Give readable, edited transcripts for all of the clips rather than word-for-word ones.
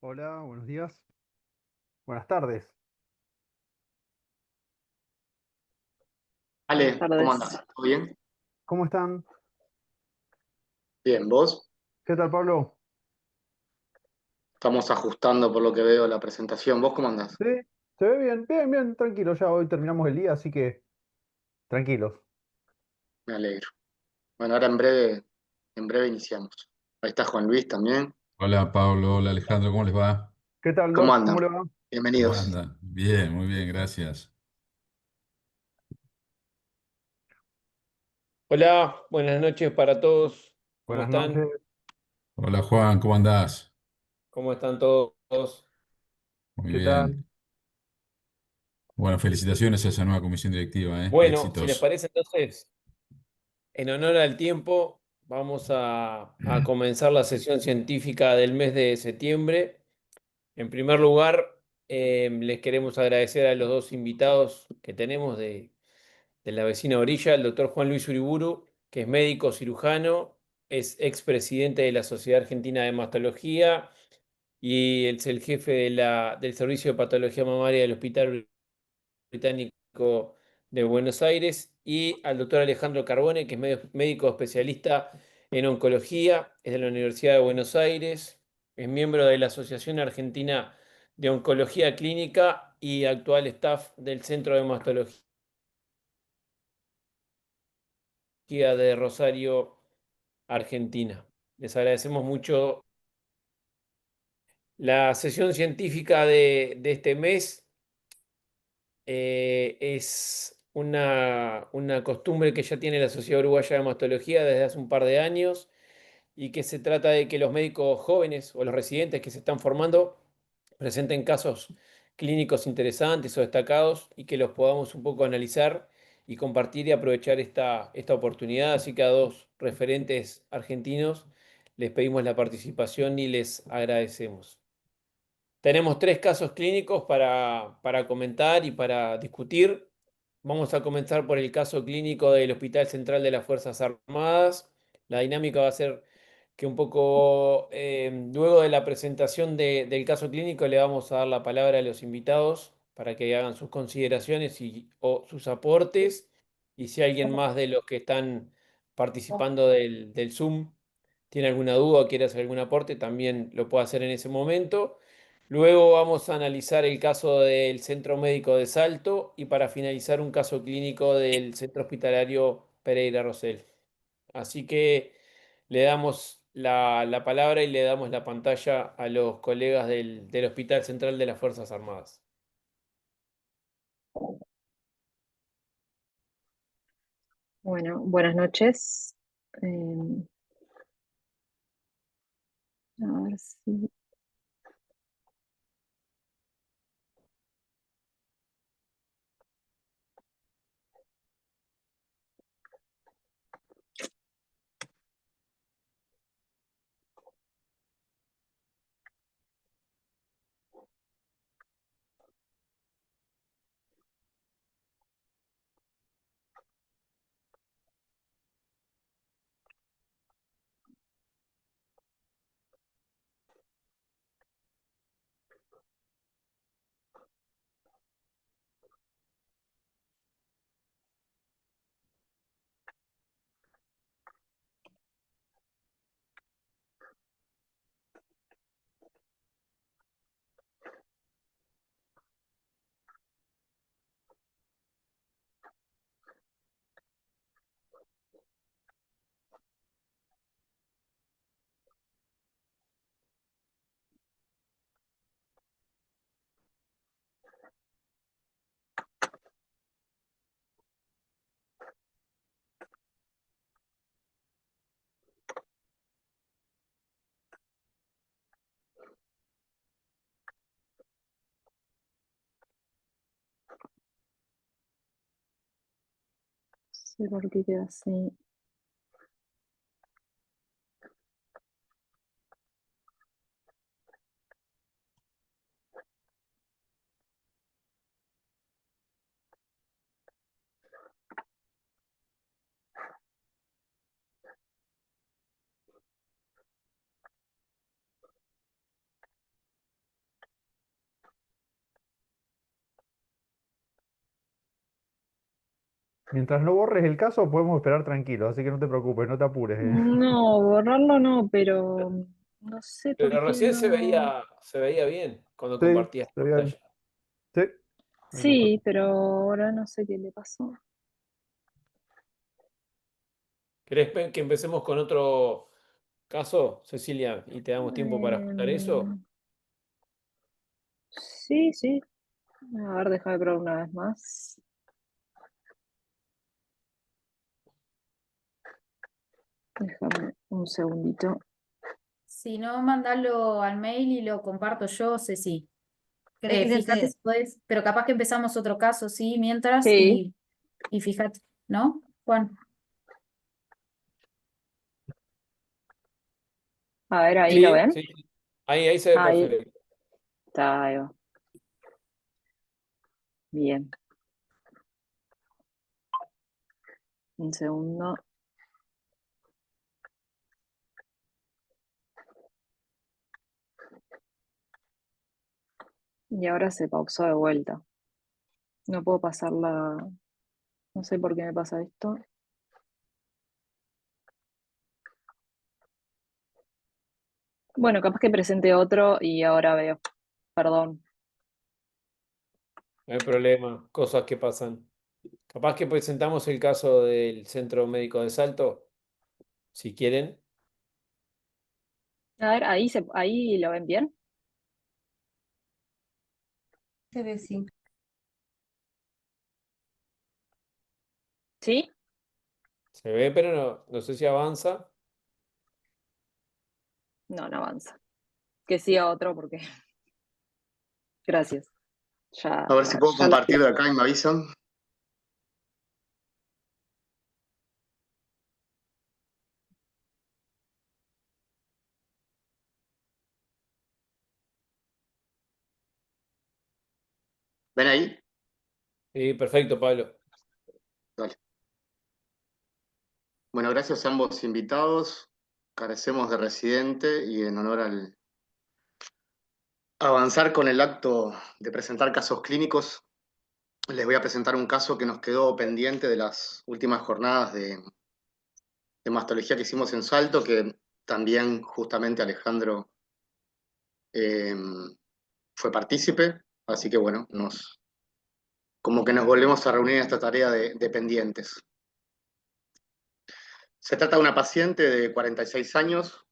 Hola, buenos días. Buenas tardes. Ale, ¿cómo Tardes. andás? ¿Todo bien? ¿Cómo están? Bien, ¿vos? ¿Qué tal, Pablo? Estamos ajustando por lo que veo la presentación. ¿Vos cómo andás? Sí, se ve bien, bien, bien, tranquilo. Ya hoy terminamos el día, así que tranquilos. Me alegro. Bueno, ahora en breve iniciamos. Ahí está Juan Luis también. Hola Pablo, hola Alejandro, ¿cómo les va? ¿Qué tal, ¿Cómo Doc? ¿Cómo andan? le va? ¿Cómo Bienvenidos. andan? Bien, muy bien, gracias. Hola, buenas noches para todos. ¿Cómo Buenas están? noches. Hola Juan, ¿cómo andás? ¿Cómo están todos? Muy ¿Qué tal? bien. Bueno, felicitaciones a esa nueva comisión directiva, ¿eh? Bueno, si les Éxitos. parece entonces, en honor al tiempo, vamos a comenzar la sesión científica del mes de septiembre. En primer lugar, les queremos agradecer a los dos invitados que tenemos de la vecina orilla, el doctor Juan Luis Uriburu, que es médico cirujano, es expresidente de la Sociedad Argentina de Mastología y es el jefe del Servicio de Patología Mamaria del Hospital Británico de Buenos Aires, y al doctor Alejandro Carbone, que es médico especialista en oncología, es de la Universidad de Buenos Aires, es miembro de la Asociación Argentina de Oncología Clínica y actual staff del Centro de Mastología de Rosario, Argentina. Les agradecemos mucho la sesión científica de este mes. Es una costumbre que ya tiene la Sociedad Uruguaya de Mastología desde hace un par de años, y que se trata de que los médicos jóvenes o los residentes que se están formando presenten casos clínicos interesantes o destacados y que los podamos un poco analizar y compartir y aprovechar esta oportunidad. Así que a dos referentes argentinos les pedimos la participación y les agradecemos. Tenemos tres casos clínicos para comentar y para discutir. Vamos a comenzar por el caso clínico del Hospital Central de las Fuerzas Armadas. La dinámica va a ser que un poco luego de la presentación del caso clínico le vamos a dar la palabra a los invitados para que hagan sus consideraciones o sus aportes. Y si alguien más de los que están participando del Zoom tiene alguna duda o quiere hacer algún aporte, también lo puede hacer en ese momento. Luego vamos a analizar el caso del Centro Médico de Salto y para finalizar un caso clínico del Centro Hospitalario Pereira Rosell. Así que le damos la palabra y le damos la pantalla a los colegas del Hospital Central de las Fuerzas Armadas. Bueno, buenas noches. Eh, a ver si... Sí, porque queda así. Mientras no borres el caso, podemos esperar tranquilos, así que no te preocupes, no te apures. No, borrarlo no, pero no sé por Pero qué recién no. se veía bien cuando Sí, compartías está bien. pantalla. Sí, ahí comparto. Sí, pero ahora no sé qué le pasó. ¿Querés que empecemos con otro caso, Cecilia, y te damos tiempo para ajustar eso? Em, sí, sí. A ver, déjame probar una vez más. Déjame un segundito. Si no, mandalo al mail y lo comparto yo, Ceci. ¿Querés que Fíjate intente? si podés, pero capaz que empezamos otro caso, ¿sí? Mientras, Sí, y fíjate, ¿no, Juan? a ver, ahí lo Sí, ven. sí. Ahí se ve Ahí perfecto. está, ahí va. Bien, un segundo. Y ahora se pausó de vuelta. No puedo pasarla. No sé por qué me pasa esto. Bueno, capaz que presente otro y ahora veo. Perdón. No hay problema, cosas que pasan. Capaz que presentamos el caso del Centro Médico de Salto, si quieren. A ver, ahí lo ven bien. Se ve, sí. ¿Sí? Se ve, pero no sé si avanza. No, no avanza. Que siga otro porque. Gracias. Ya, A ver a si ver, puedo ya lo compartir de acá y me avisan. ¿Ven ahí? Sí, perfecto, Pablo. Dale. Bueno, gracias a ambos invitados. Carecemos de residente y en honor al avanzar con el acto de presentar casos clínicos, les voy a presentar un caso que nos quedó pendiente de las últimas jornadas de mastología que hicimos en Salto, que también justamente Alejandro eh, fue partícipe, así que bueno, como que nos volvemos a reunir en esta tarea de pendientes. Se trata de una paciente de 46 años,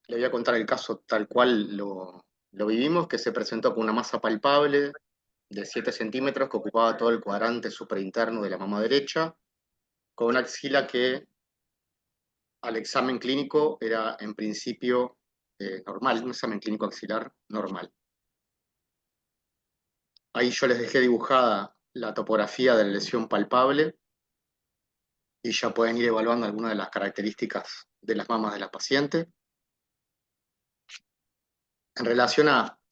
le voy a contar el caso tal cual lo vivimos, que se presentó con una masa palpable de 7 centímetros que ocupaba todo el cuadrante superinterno de la mama derecha, con una axila que al examen clínico era en principio normal, un examen clínico axilar normal. Ahí yo les dejé dibujada la topografía de la lesión palpable y ya pueden ir evaluando algunas de las características de las mamas de la paciente. En relación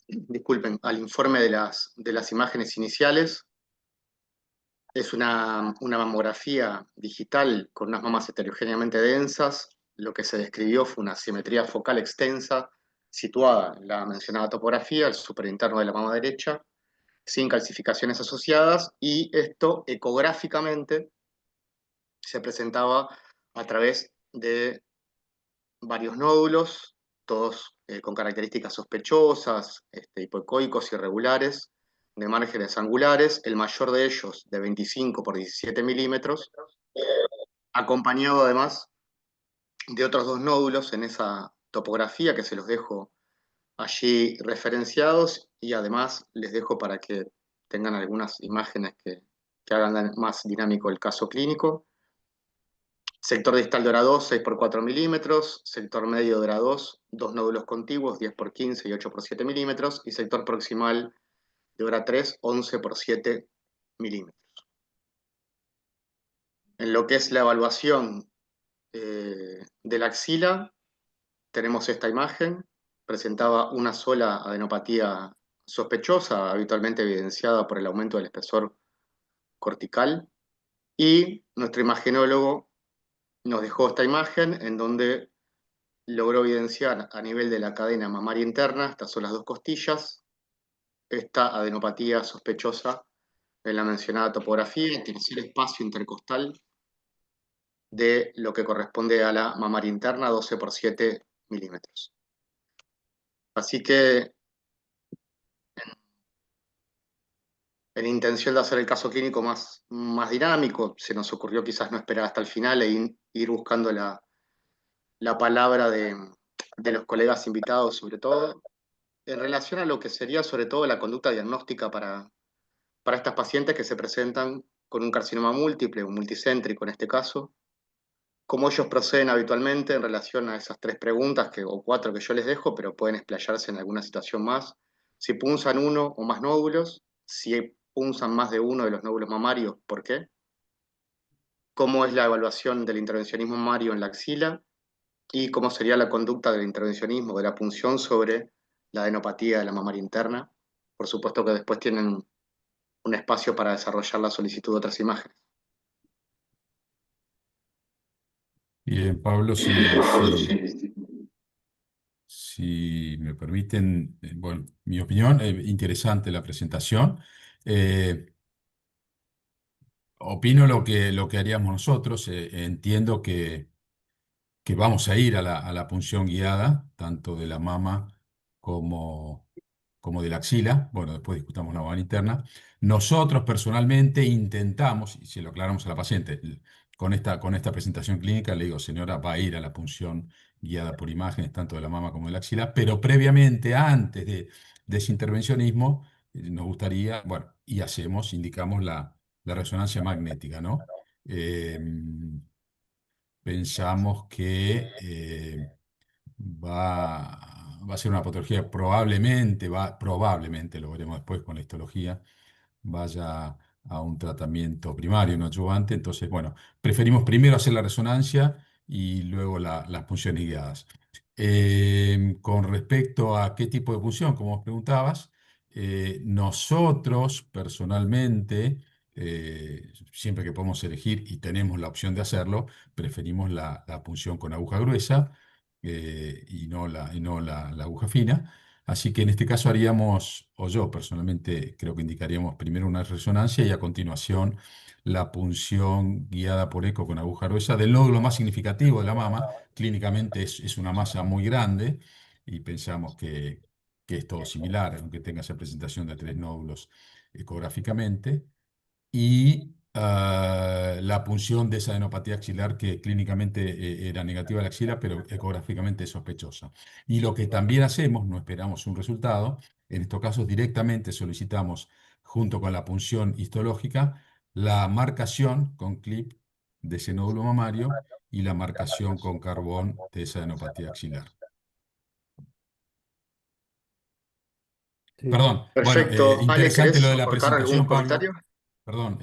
disculpen, al informe de las imágenes iniciales, es una mamografía digital con unas mamas heterogéneamente densas. Lo que se describió fue una simetría focal extensa situada en la mencionada topografía, el superinterno de la mama derecha, sin calcificaciones asociadas, y esto ecográficamente se presentaba a través de varios nódulos, todos con características sospechosas, hipoecoicos irregulares, de márgenes angulares, el mayor de ellos de 25 por 17 milímetros, acompañado además de otros dos nódulos en esa topografía que se los dejo allí referenciados y además les dejo para que tengan algunas imágenes que hagan más dinámico el caso clínico. Sector distal de hora 2, 6 por 4 milímetros. Sector medio de hora 2, dos nódulos contiguos, 10 por 15 y 8 por 7 milímetros. Y sector proximal de hora 3, 11 por 7 milímetros. En lo que es la evaluación de la axila, tenemos esta imagen. Presentaba una sola adenopatía sospechosa, habitualmente evidenciada por el aumento del espesor cortical. Y nuestro imagenólogo nos dejó esta imagen en donde logró evidenciar a nivel de la cadena mamaria interna, estas son las dos costillas, esta adenopatía sospechosa en la mencionada topografía y tercer espacio intercostal de lo que corresponde a la mamaria interna, 12 por 7 milímetros. Así que, en intención de hacer el caso clínico más dinámico, se nos ocurrió quizás no esperar hasta el final e ir buscando la palabra de los colegas invitados, sobre todo, en relación a lo que sería sobre todo la conducta diagnóstica para estas pacientes que se presentan con un carcinoma múltiple, un multicéntrico en este caso, cómo ellos proceden habitualmente en relación a esas tres preguntas o cuatro que yo les dejo, pero pueden explayarse en alguna situación más. Si punzan uno o más nódulos, si punzan más de uno de los nódulos mamarios, ¿por qué? ¿Cómo es la evaluación del intervencionismo mamario en la axila? Y cómo sería la conducta del intervencionismo, de la punción sobre la adenopatía de la mamaria interna. Por supuesto que después tienen un espacio para desarrollar la solicitud de otras imágenes. Bien, Pablo, si me permiten, bueno, mi opinión, interesante la presentación. Eh, Opino lo que haríamos nosotros. Entiendo que vamos a ir a la punción guiada, tanto de la mama como, como de la axila. Bueno, después discutamos la mama interna. Nosotros personalmente intentamos, y se lo aclaramos a la paciente, con esta presentación clínica, le digo, señora, va a ir a la punción guiada por imágenes, tanto de la mama como de la axila, pero previamente, antes de ese intervencionismo, nos gustaría, bueno, y hacemos, indicamos la resonancia magnética, ¿no? Pensamos que va a ser una patología, probablemente, lo veremos después con la histología, vaya a un tratamiento primario, no adyuvante. Entonces, bueno, preferimos primero hacer la resonancia y luego las punciones guiadas. Con respecto a qué tipo de punción, como vos preguntabas, nosotros personalmente, siempre que podemos elegir y tenemos la opción de hacerlo, preferimos la punción con aguja gruesa y no la aguja fina. Así que en este caso haríamos, o yo personalmente creo que indicaríamos primero una resonancia y a continuación la punción guiada por eco con aguja gruesa del nódulo más significativo de la mama. Clínicamente es una masa muy grande y pensamos que es todo similar, aunque tenga esa presentación de tres nódulos ecográficamente y la punción de esa adenopatía axilar que clínicamente era negativa a la axila, pero ecográficamente es sospechosa. Y lo que también hacemos, no esperamos un resultado, en estos casos directamente solicitamos, junto con la punción histológica, la marcación con clip de ese nódulo mamario y la marcación con carbón de esa adenopatía axilar. Sí. Perdón, bueno, Perfecto. Ale, interesante lo ¿querés de la aportar algún presentación, Pablo. comentario? Perdón,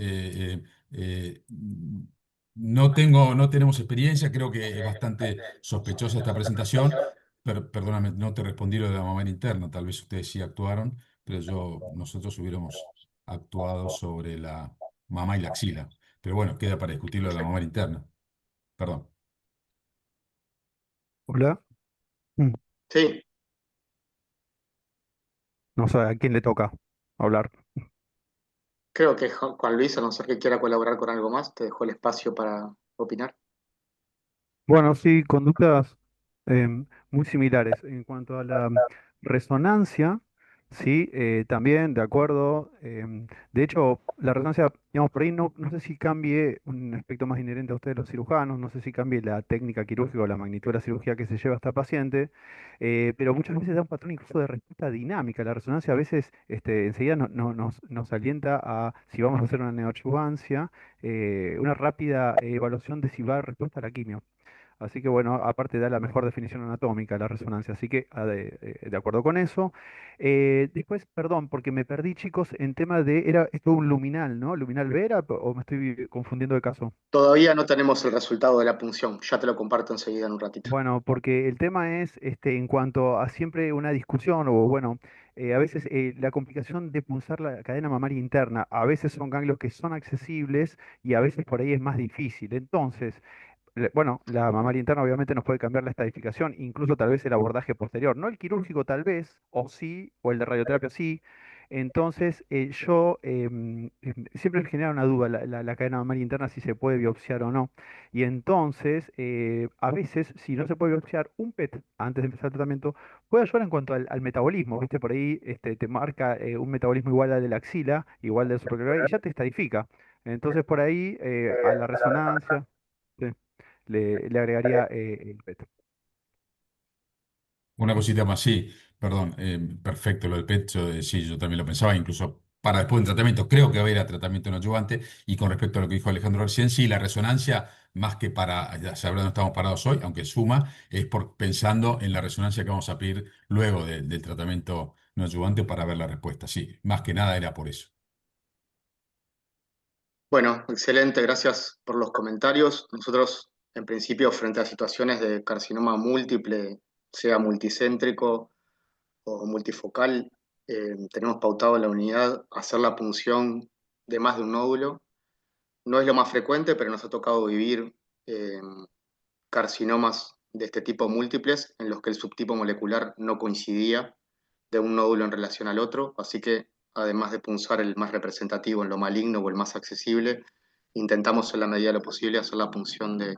no tenemos experiencia, creo que es bastante sospechosa esta presentación. Perdóname, no te respondí lo de la mamaria interna, tal vez ustedes sí actuaron, pero nosotros hubiéramos actuado sobre la mama y la axila. Pero bueno, queda para discutir lo de la Perfecto. mamaria interna. Perdón. Hola. Mm, Sí, No sé a quién le toca hablar. creo que Juan Luis, a no ser que quiera colaborar con algo más, te dejo el espacio para opinar. Bueno, sí, conductas muy similares. En cuanto a la resonancia, sí, también de acuerdo. De hecho, la resonancia, digamos, por ahí no sé si cambie un aspecto más inherente a ustedes los cirujanos, no sé si cambie la técnica quirúrgica o la magnitud de la cirugía que se lleva a esta paciente, pero muchas veces da un patrón incluso de respuesta dinámica. La resonancia a veces enseguida nos alienta a, si vamos a hacer una neoadjuvancia, una rápida evaluación de si va a respuesta a la quimio. Así que bueno, aparte da la mejor definición anatómica la resonancia, así que de acuerdo con eso. Después, perdón, porque me perdí, chicos, en tema de, era esto un luminal, ¿no? ¿Luminal Vera o me estoy confundiendo de caso? Todavía no tenemos el resultado de la punción, ya te lo comparto enseguida en un ratito. Bueno, porque el tema es, en cuanto a siempre una discusión, o bueno, a veces la complicación de punzar la cadena mamaria interna, a veces son ganglios que son accesibles y a veces por ahí es más difícil. Entonces, bueno, la mamaria interna obviamente nos puede cambiar la estadificación, incluso tal vez el abordaje posterior, no el quirúrgico tal vez, o sí, o el de radioterapia sí, Entonces, yo siempre me genera una duda la cadena mamaria interna si se puede biopsiar o no. Y entonces, a veces, si no se puede biopsiar, un PET antes de empezar el tratamiento puede ayudar en cuanto al metabolismo, ¿viste? Por ahí te marca un metabolismo igual al de la axila, igual del supraclavicular, y ya te estadifica. Entonces, por ahí, a la resonancia, sí, le agregaría el PET. Una cosita más, sí, perdón, perfecto lo del pecho, sí, yo también lo pensaba, incluso para después del tratamiento, creo que va a ir a tratamiento no adyuvante, y con respecto a lo que dijo Alejandro recién, sí, la resonancia, más que para, ya saber dónde estamos parados hoy, aunque suma, es por pensando en la resonancia que vamos a pedir luego del tratamiento no adyuvante para ver la respuesta, sí, más que nada era por eso. Bueno, excelente, gracias por los comentarios. Nosotros, en principio, frente a situaciones de carcinoma múltiple, sea multicéntrico o multifocal, tenemos pautado en la unidad hacer la punción de más de un nódulo. No es lo más frecuente, pero nos ha tocado vivir eh, carcinomas de este tipo múltiples en los que el subtipo molecular no coincidía de un nódulo en relación al otro, así que además de punzar el más representativo en lo maligno o el más accesible, intentamos en la medida de lo posible hacer la punción de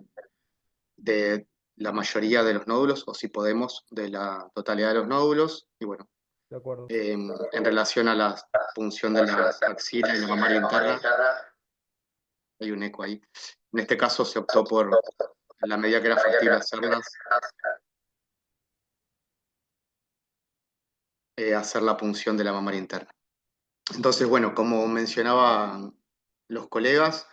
la mayoría de los nódulos, o si podemos, de la totalidad de los nódulos. Y bueno, De acuerdo. en relación a la punción de la axila y la mamaria interna, hay un eco ahí. En este caso se optó por, en la medida que era factible hacer la punción de la mamaria interna. Entonces, bueno, como mencionaban los colegas,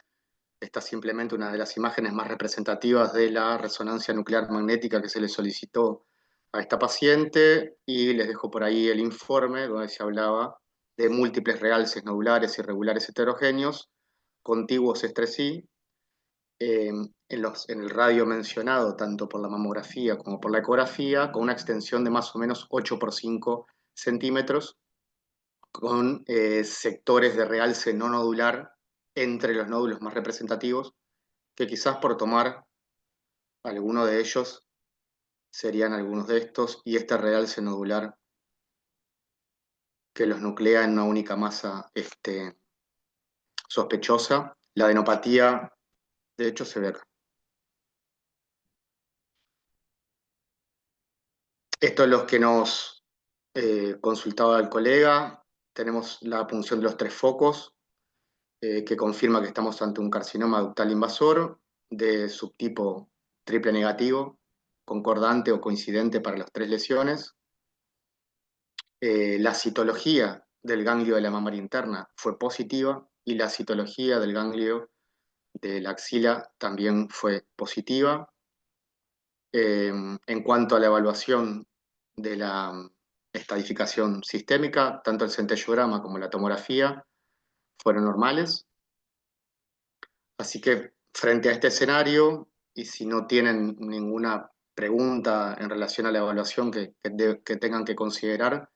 esta es simplemente una de las imágenes más representativas de la resonancia nuclear magnética que se le solicitó a esta paciente, y les dejo por ahí el informe donde se hablaba de múltiples realces nodulares irregulares heterogéneos, contiguos entre sí, en el radio mencionado, tanto por la mamografía como por la ecografía, con una extensión de más o menos 8 por 5 centímetros, con sectores de realce no nodular entre los nódulos más representativos, que quizás por tomar alguno de ellos serían algunos de estos, y este realce nodular que los nuclea en una única masa sospechosa. La adenopatía, de hecho, se ve acá. Esto es lo que nos consultaba el colega. Tenemos la punción de los tres focos, que confirma que estamos ante un carcinoma ductal invasor de subtipo triple negativo, concordante o coincidente para las tres lesiones. La citología del ganglio de la mamaria interna fue positiva, y la citología del ganglio de la axila también fue positiva. En cuanto a la evaluación de la estadificación sistémica, tanto el centellograma como la tomografía fueron normales. Así que frente a este escenario, y si no tienen ninguna pregunta en relación a la evaluación que tengan que considerar,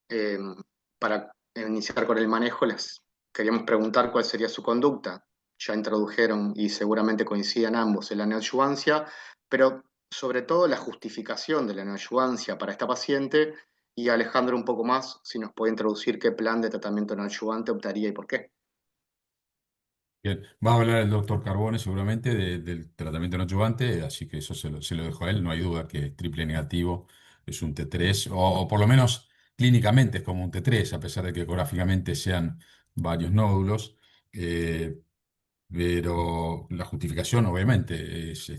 eh, para iniciar con el manejo, les queríamos preguntar cuál sería su conducta. Ya introdujeron y seguramente coincidan ambos en la neoadyuvancia, pero sobre todo la justificación de la neoadyuvancia para esta paciente, y Alejandro un poco más, si nos puede introducir qué plan de tratamiento neoadyuvante optaría y por qué. Bien, va a hablar el doctor Carbone seguramente del tratamiento no adyuvante, así que eso se lo dejo a él. No hay duda que triple negativo es un T3, o por lo menos clínicamente es como un T3, a pesar de que ecográficamente sean varios nódulos. Eh, pero la justificación, obviamente, es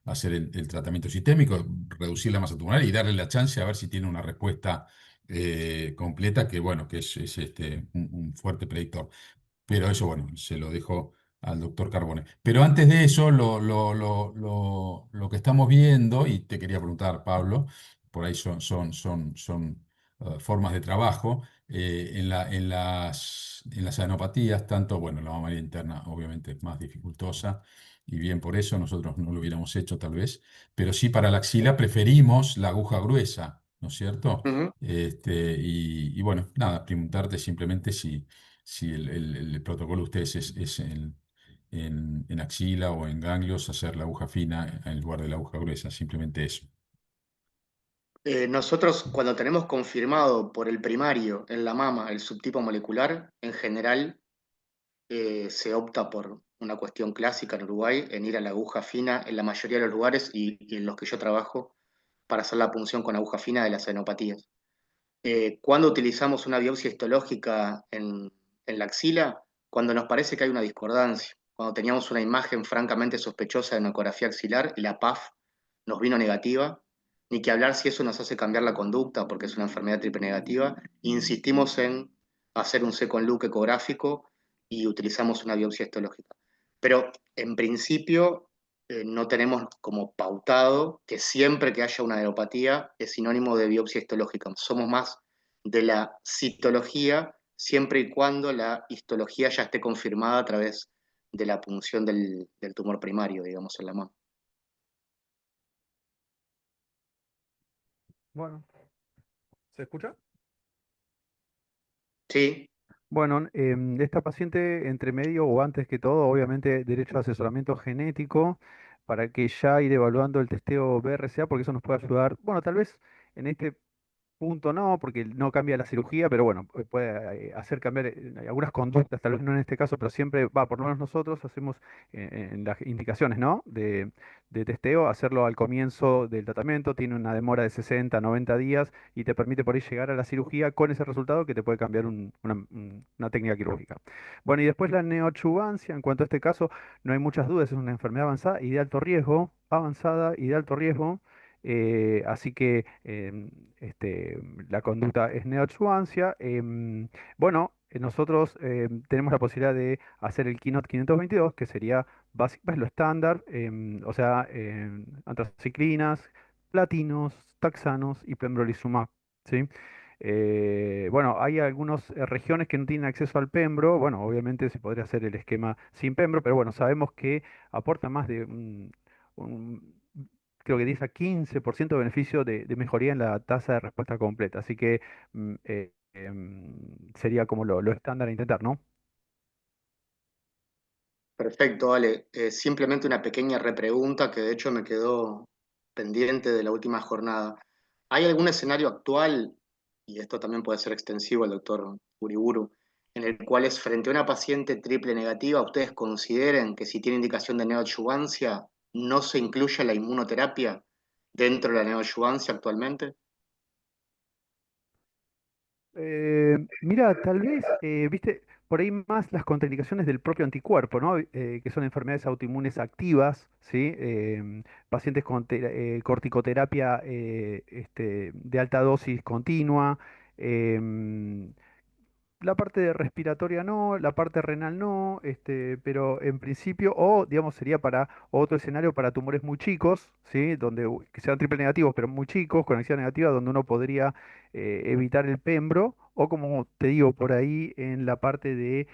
hacer el tratamiento sistémico, reducir la masa tumoral y darle la chance a ver si tiene una respuesta completa, que bueno, que es un fuerte predictor. Pero eso, bueno, se lo dejo al doctor Carbone. Pero antes de eso, lo que estamos viendo, y te quería preguntar, Pablo, por ahí son formas de trabajo, en las adenopatías, tanto, bueno, la mamaria interna obviamente es más dificultosa, y bien por eso nosotros no lo hubiéramos hecho tal vez, pero sí para la axila preferimos la aguja gruesa, ¿no es cierto? Ujú. Y bueno, nada, preguntarte simplemente si el protocolo de ustedes es en axila o en ganglios hacer la aguja fina en lugar de la aguja gruesa, simplemente eso. Nosotros cuando tenemos confirmado por el primario en la mama el subtipo molecular, en general se opta por una cuestión clásica en Uruguay, en ir a la aguja fina en la mayoría de los lugares y en los que yo trabajo para hacer la punción con aguja fina de las adenopatías. ¿Cuándo utilizamos una biopsia histológica en la axila? Cuando nos parece que hay una discordancia. Cuando teníamos una imagen francamente sospechosa de una ecografía axilar y la PAF nos vino negativa, ni que hablar si eso nos hace cambiar la conducta porque es una enfermedad triple negativa, insistimos en hacer un second look ecográfico y utilizamos una biopsia histológica. Pero en principio no tenemos como pautado que siempre que haya una neuropatía es sinónimo de biopsia histológica. Somos más de la citología siempre y cuando la histología ya esté confirmada a través de la punción del tumor primario, digamos, en la mama. Bueno, ¿se escucha? Sí, Bueno, esta paciente, entre medio o antes que todo, obviamente, derecho a asesoramiento genético para que ya ir evaluando el testeo BRCA, porque eso nos puede ayudar, bueno, tal vez en este punto no, porque no cambia la cirugía, pero bueno, puede hacer cambiar algunas conductas, tal vez no en este caso, pero siempre va, por lo menos nosotros hacemos en las indicaciones, ¿no? De testeo, hacerlo al comienzo del tratamiento, tiene una demora de 60, 90 días y te permite por ahí llegar a la cirugía con ese resultado que te puede cambiar una técnica quirúrgica. Bueno, y después la neoadjuvancia, en cuanto a este caso, no hay muchas dudas, es una enfermedad avanzada y de alto riesgo, avanzada y de alto riesgo. Así que la conducta es neoadjuvancia. Bueno, nosotros tenemos la posibilidad de hacer el Keynote 522, que sería es lo estándar, o sea, antraciclinas, platinos, taxanos y pembrolizumab, ¿sí? Bueno, hay algunas regiones que no tienen acceso al pembro. Bueno, obviamente se podría hacer el esquema sin pembro, pero bueno, sabemos que aporta más de un- creo que 10 a 15% de beneficio de mejoría en la tasa de respuesta completa. Así que sería como lo estándar a intentar, ¿no? perfecto, Ale. Simplemente una pequeña repregunta que de hecho me quedó pendiente de la última jornada. ¿Hay algún escenario actual, y esto también puede ser extensivo al doctor Uriburu, en el cual es frente a una paciente triple negativa, ustedes consideren que si tiene indicación de neoadjuvancia, no se incluye la inmunoterapia dentro de la neoadjuvancia actualmente? Mira, tal vez, viste, por ahí más las contraindicaciones del propio anticuerpo, ¿no? Que son enfermedades autoinmunes activas, ¿sí? Pacientes con corticoterapia de alta dosis continua. em, La parte respiratoria no, la parte renal no, pero en principio, o digamos, sería para otro escenario para tumores muy chicos, ¿sí? Donde que sean triple negativos, pero muy chicos, con actividad negativa, donde uno podría evitar el pembro, o como te digo, por ahí en la parte de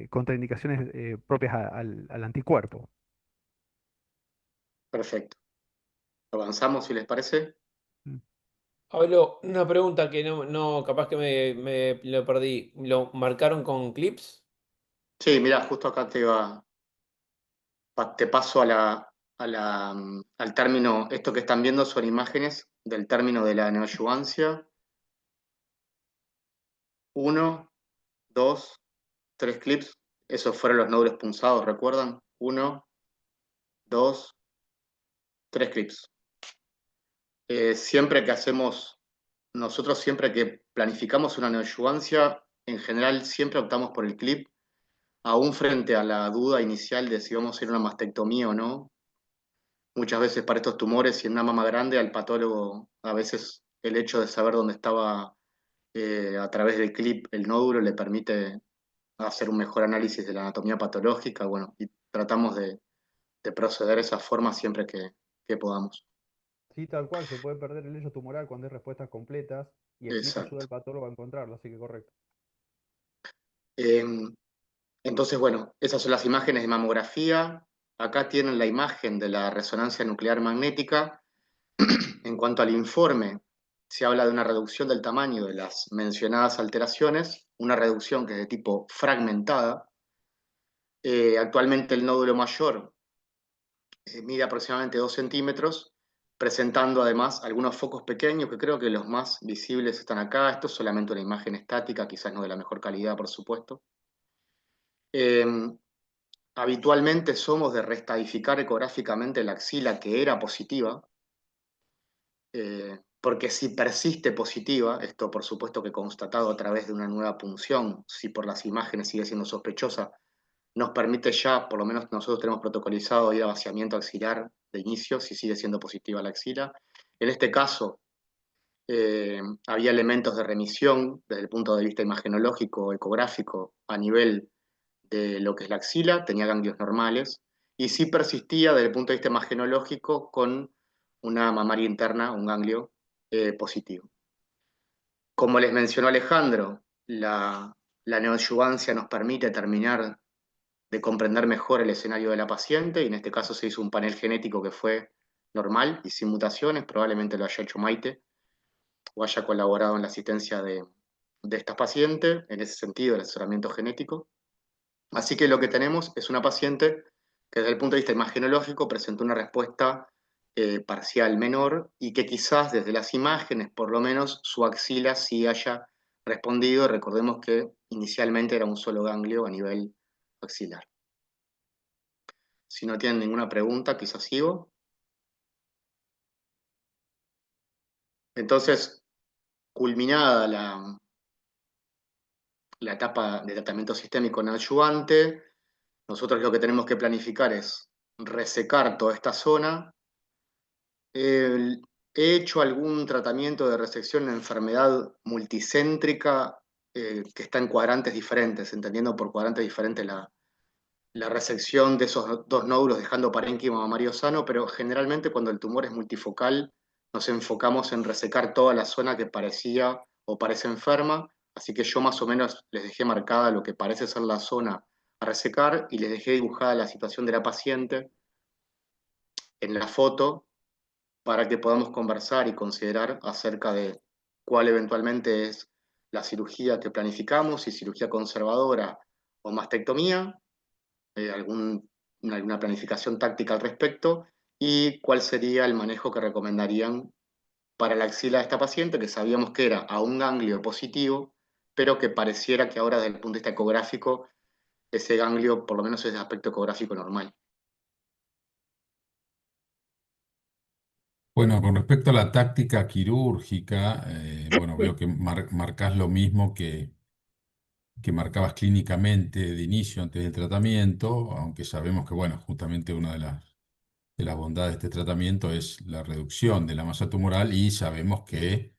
contraindicaciones propias al anticuerpo. Perfecto. Avanzamos, si les parece. Mm. Pablo, una pregunta que no, capaz que me lo perdí. ¿Lo marcaron con clips? Sí, mira, justo acá te paso al término, esto que están viendo son imágenes del término de la neoadyuvancia. Uno, dos, tres clips. Esos fueron los nódulos punzados, ¿recuerdan? Uno, dos, tres clips. Siempre que hacemos, nosotros siempre que planificamos una neoadyuvancia, en general siempre optamos por el clip, aún frente a la duda inicial de si vamos a ir a una mastectomía o no. Muchas veces para estos tumores y en una mama grande, al patólogo, a veces el hecho de saber dónde estaba a través del clip el nódulo le permite hacer un mejor análisis de la anatomía patológica, bueno, y tratamos de proceder de esa forma siempre que podamos. Sí, tal cual, se puede perder el hecho tumoral cuando hay respuestas completas y el clip ayuda Exacto. al patólogo a encontrarlo, así que correcto. Eh, entonces, bueno, esas son las imágenes de mamografía. Acá tienen la imagen de la resonancia nuclear magnética. En cuanto al informe, se habla de una reducción del tamaño de las mencionadas alteraciones, una reducción que es de tipo fragmentada. Actualmente el nódulo mayor mide aproximadamente 2 centímetros, presentando además algunos focos pequeños, que creo que los más visibles están acá. Esto es solamente una imagen estática, quizás no de la mejor calidad, por supuesto. Eh, Habitualmente somos de restadificar ecográficamente la axila que era positiva, porque si persiste positiva, esto por supuesto que constatado a través de una nueva punción, si por las imágenes sigue siendo sospechosa, nos permite ya, por lo menos nosotros tenemos protocolizado ir a vaciamiento axilar de inicio, si sigue siendo positiva la axila. En este caso, había elementos de remisión desde el punto de vista imagenológico, ecográfico, a nivel de lo que es la axila, tenía ganglios normales, y sí persistía desde el punto de vista imagenológico con una mamaria interna, un ganglio positivo. Como les mencionó Alejandro, la neoadyuvancia nos permite terminar de comprender mejor el escenario de la paciente, y en este caso se hizo un panel genético que fue normal y sin mutaciones, probablemente lo haya hecho Maite, o haya colaborado en la asistencia de estas pacientes, en ese sentido, el asesoramiento genético. Así que lo que tenemos es una paciente que desde el punto de vista imagenológico presentó una respuesta parcial menor y que quizás desde las imágenes, por lo menos, su axila sí haya respondido. Recordemos que inicialmente era un solo ganglio a nivel axilar. Si no tienen ninguna pregunta, quizás sigo. Entonces, culminada la etapa de tratamiento sistémico neoadyuvante, nosotros lo que tenemos que planificar es resecar toda esta zona. He hecho algún tratamiento de resección en enfermedad multicéntrica que está en cuadrantes diferentes, entendiendo por cuadrantes diferentes la resección de esos dos nódulos dejando parénquima mamario sano, pero generalmente cuando el tumor es multifocal nos enfocamos en resecar toda la zona que parecía o parece enferma, así que yo más o menos les dejé marcada lo que parece ser la zona a resecar y les dejé dibujada la situación de la paciente en la foto para que podamos conversar y considerar acerca de cuál eventualmente es la cirugía que planificamos, si cirugía conservadora o mastectomía, alguna planificación táctica al respecto, y cuál sería el manejo que recomendarían para la axila de esta paciente, que sabíamos que era a un ganglio positivo, pero que pareciera que ahora desde el punto de vista ecográfico, ese ganglio por lo menos es de aspecto ecográfico normal. Bueno, con respecto a la táctica quirúrgica, bueno, veo que marcás lo mismo que marcabas clínicamente de inicio antes del tratamiento, aunque sabemos que, bueno, justamente una de las bondades de este tratamiento es la reducción de la masa tumoral y sabemos que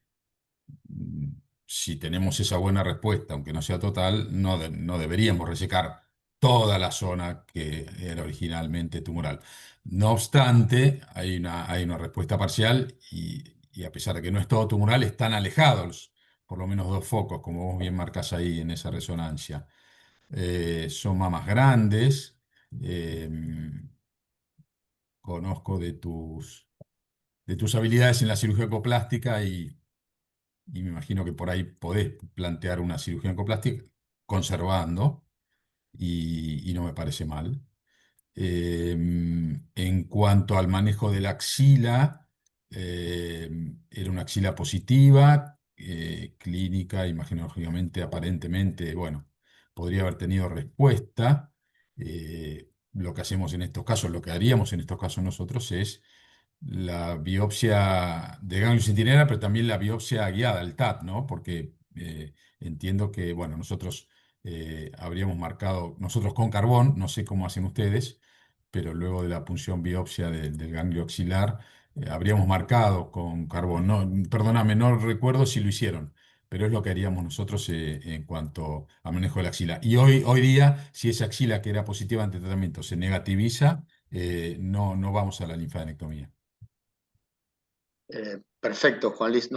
mm, si tenemos esa buena respuesta, aunque no sea total, no deberíamos resecar toda la zona que era originalmente tumoral. No obstante, hay una respuesta parcial y a pesar de que no es todo tumoral, están alejados por lo menos dos focos, como vos bien marcás ahí en esa resonancia. Son mamas grandes. eh, Conozco de tus habilidades en la cirugía ecoplástica y me imagino que por ahí podés plantear una cirugía ecoplástica conservando y no me parece mal. En cuanto al manejo de la axila, era una axila positiva, clínica, imaginológicamente, aparentemente, bueno, podría haber tenido respuesta. Lo que hacemos en estos casos, lo que haríamos en estos casos nosotros es la biopsia de ganglio centinela, pero también la biopsia guiada, el TAT, ¿no? Porque entiendo que, bueno, nosotros habríamos marcado, nosotros con carbón, no sé cómo hacen ustedes, pero luego de la punción biopsia del ganglio axilar, habríamos marcado con carbón. No, perdóname, no recuerdo si lo hicieron, pero es lo que haríamos nosotros en cuanto a manejo de la axila. Y hoy día, si esa axila que era positiva ante tratamiento se negativiza, no vamos a la linfadenectomía. Perfecto, Juan Luis.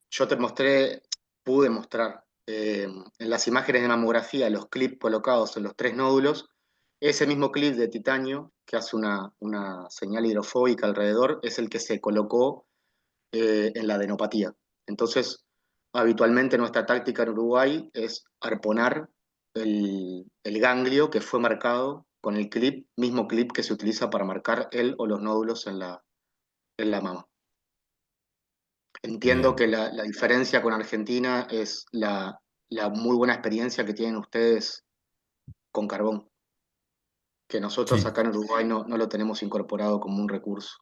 Yo te mostré, pude mostrar en las imágenes de mamografía los clips colocados en los tres nódulos. Ese mismo clip de titanio que hace una señal hidrofóbica alrededor es el que se colocó en la adenopatía. Entonces, habitualmente nuestra táctica en Uruguay es arponar el ganglio que fue marcado con el clip, mismo clip que se utiliza para marcar el o los nódulos en la mama. Entiendo que Bien, la diferencia con Argentina es la muy buena experiencia que tienen ustedes con carbón, que nosotros sí, acá en Uruguay no lo tenemos incorporado como un recurso.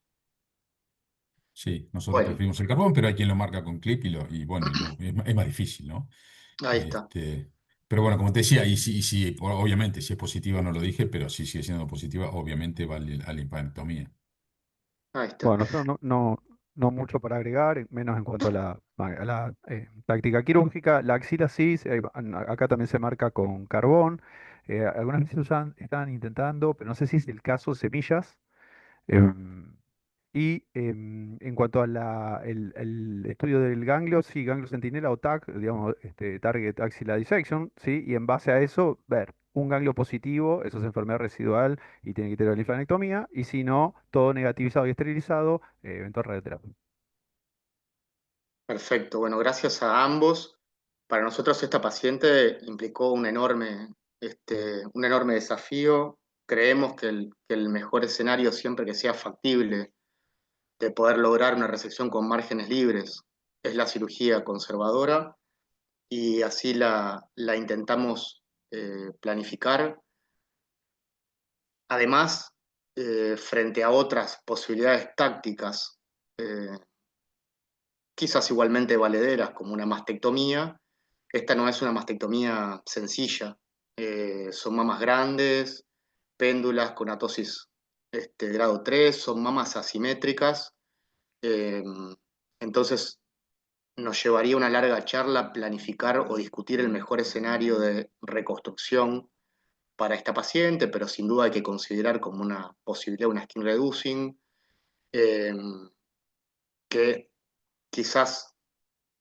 sí, nosotros Bueno, preferimos el carbón, pero hay quien lo marca con clip y bueno, es más difícil, ¿no? ahí está. Este, pero bueno, como te decía, obviamente, si es positiva no lo dije, pero si sigue siendo positiva, obviamente va a la linfadenectomía. Ahí está. Bueno, yo no mucho para agregar, menos en cuanto a la táctica quirúrgica. La axila sí, acá también se marca con carbón. Algunas veces están intentando, pero no sé si es el caso, semillas. Em, en cuanto a el estudio del ganglio, sí, ganglio centinela o TAC, digamos, Target Axilla Dissection, sí, y en base a eso, ver un ganglio positivo, eso es enfermedad residual y tiene que tener linfadenectomía, y si no, todo negativizado y esterilizado, eventual radioterapia. Perfecto. Bueno, gracias a ambos. Para nosotros esta paciente implicó un enorme desafío. Creemos que el mejor escenario, siempre que sea factible, de poder lograr una resección con márgenes libres, es la cirugía conservadora y así la intentamos planificar. Además, frente a otras posibilidades tácticas, eh, quizás igualmente valederas, como una mastectomía, esta no es una mastectomía sencilla. Son mamas grandes, péndulas con atosis grado 3, son mamas asimétricas. eh, entonces, nos llevaría una larga charla planificar o discutir el mejor escenario de reconstrucción para esta paciente, pero sin duda hay que considerar como una posibilidad una skin reducing, eh, que quizás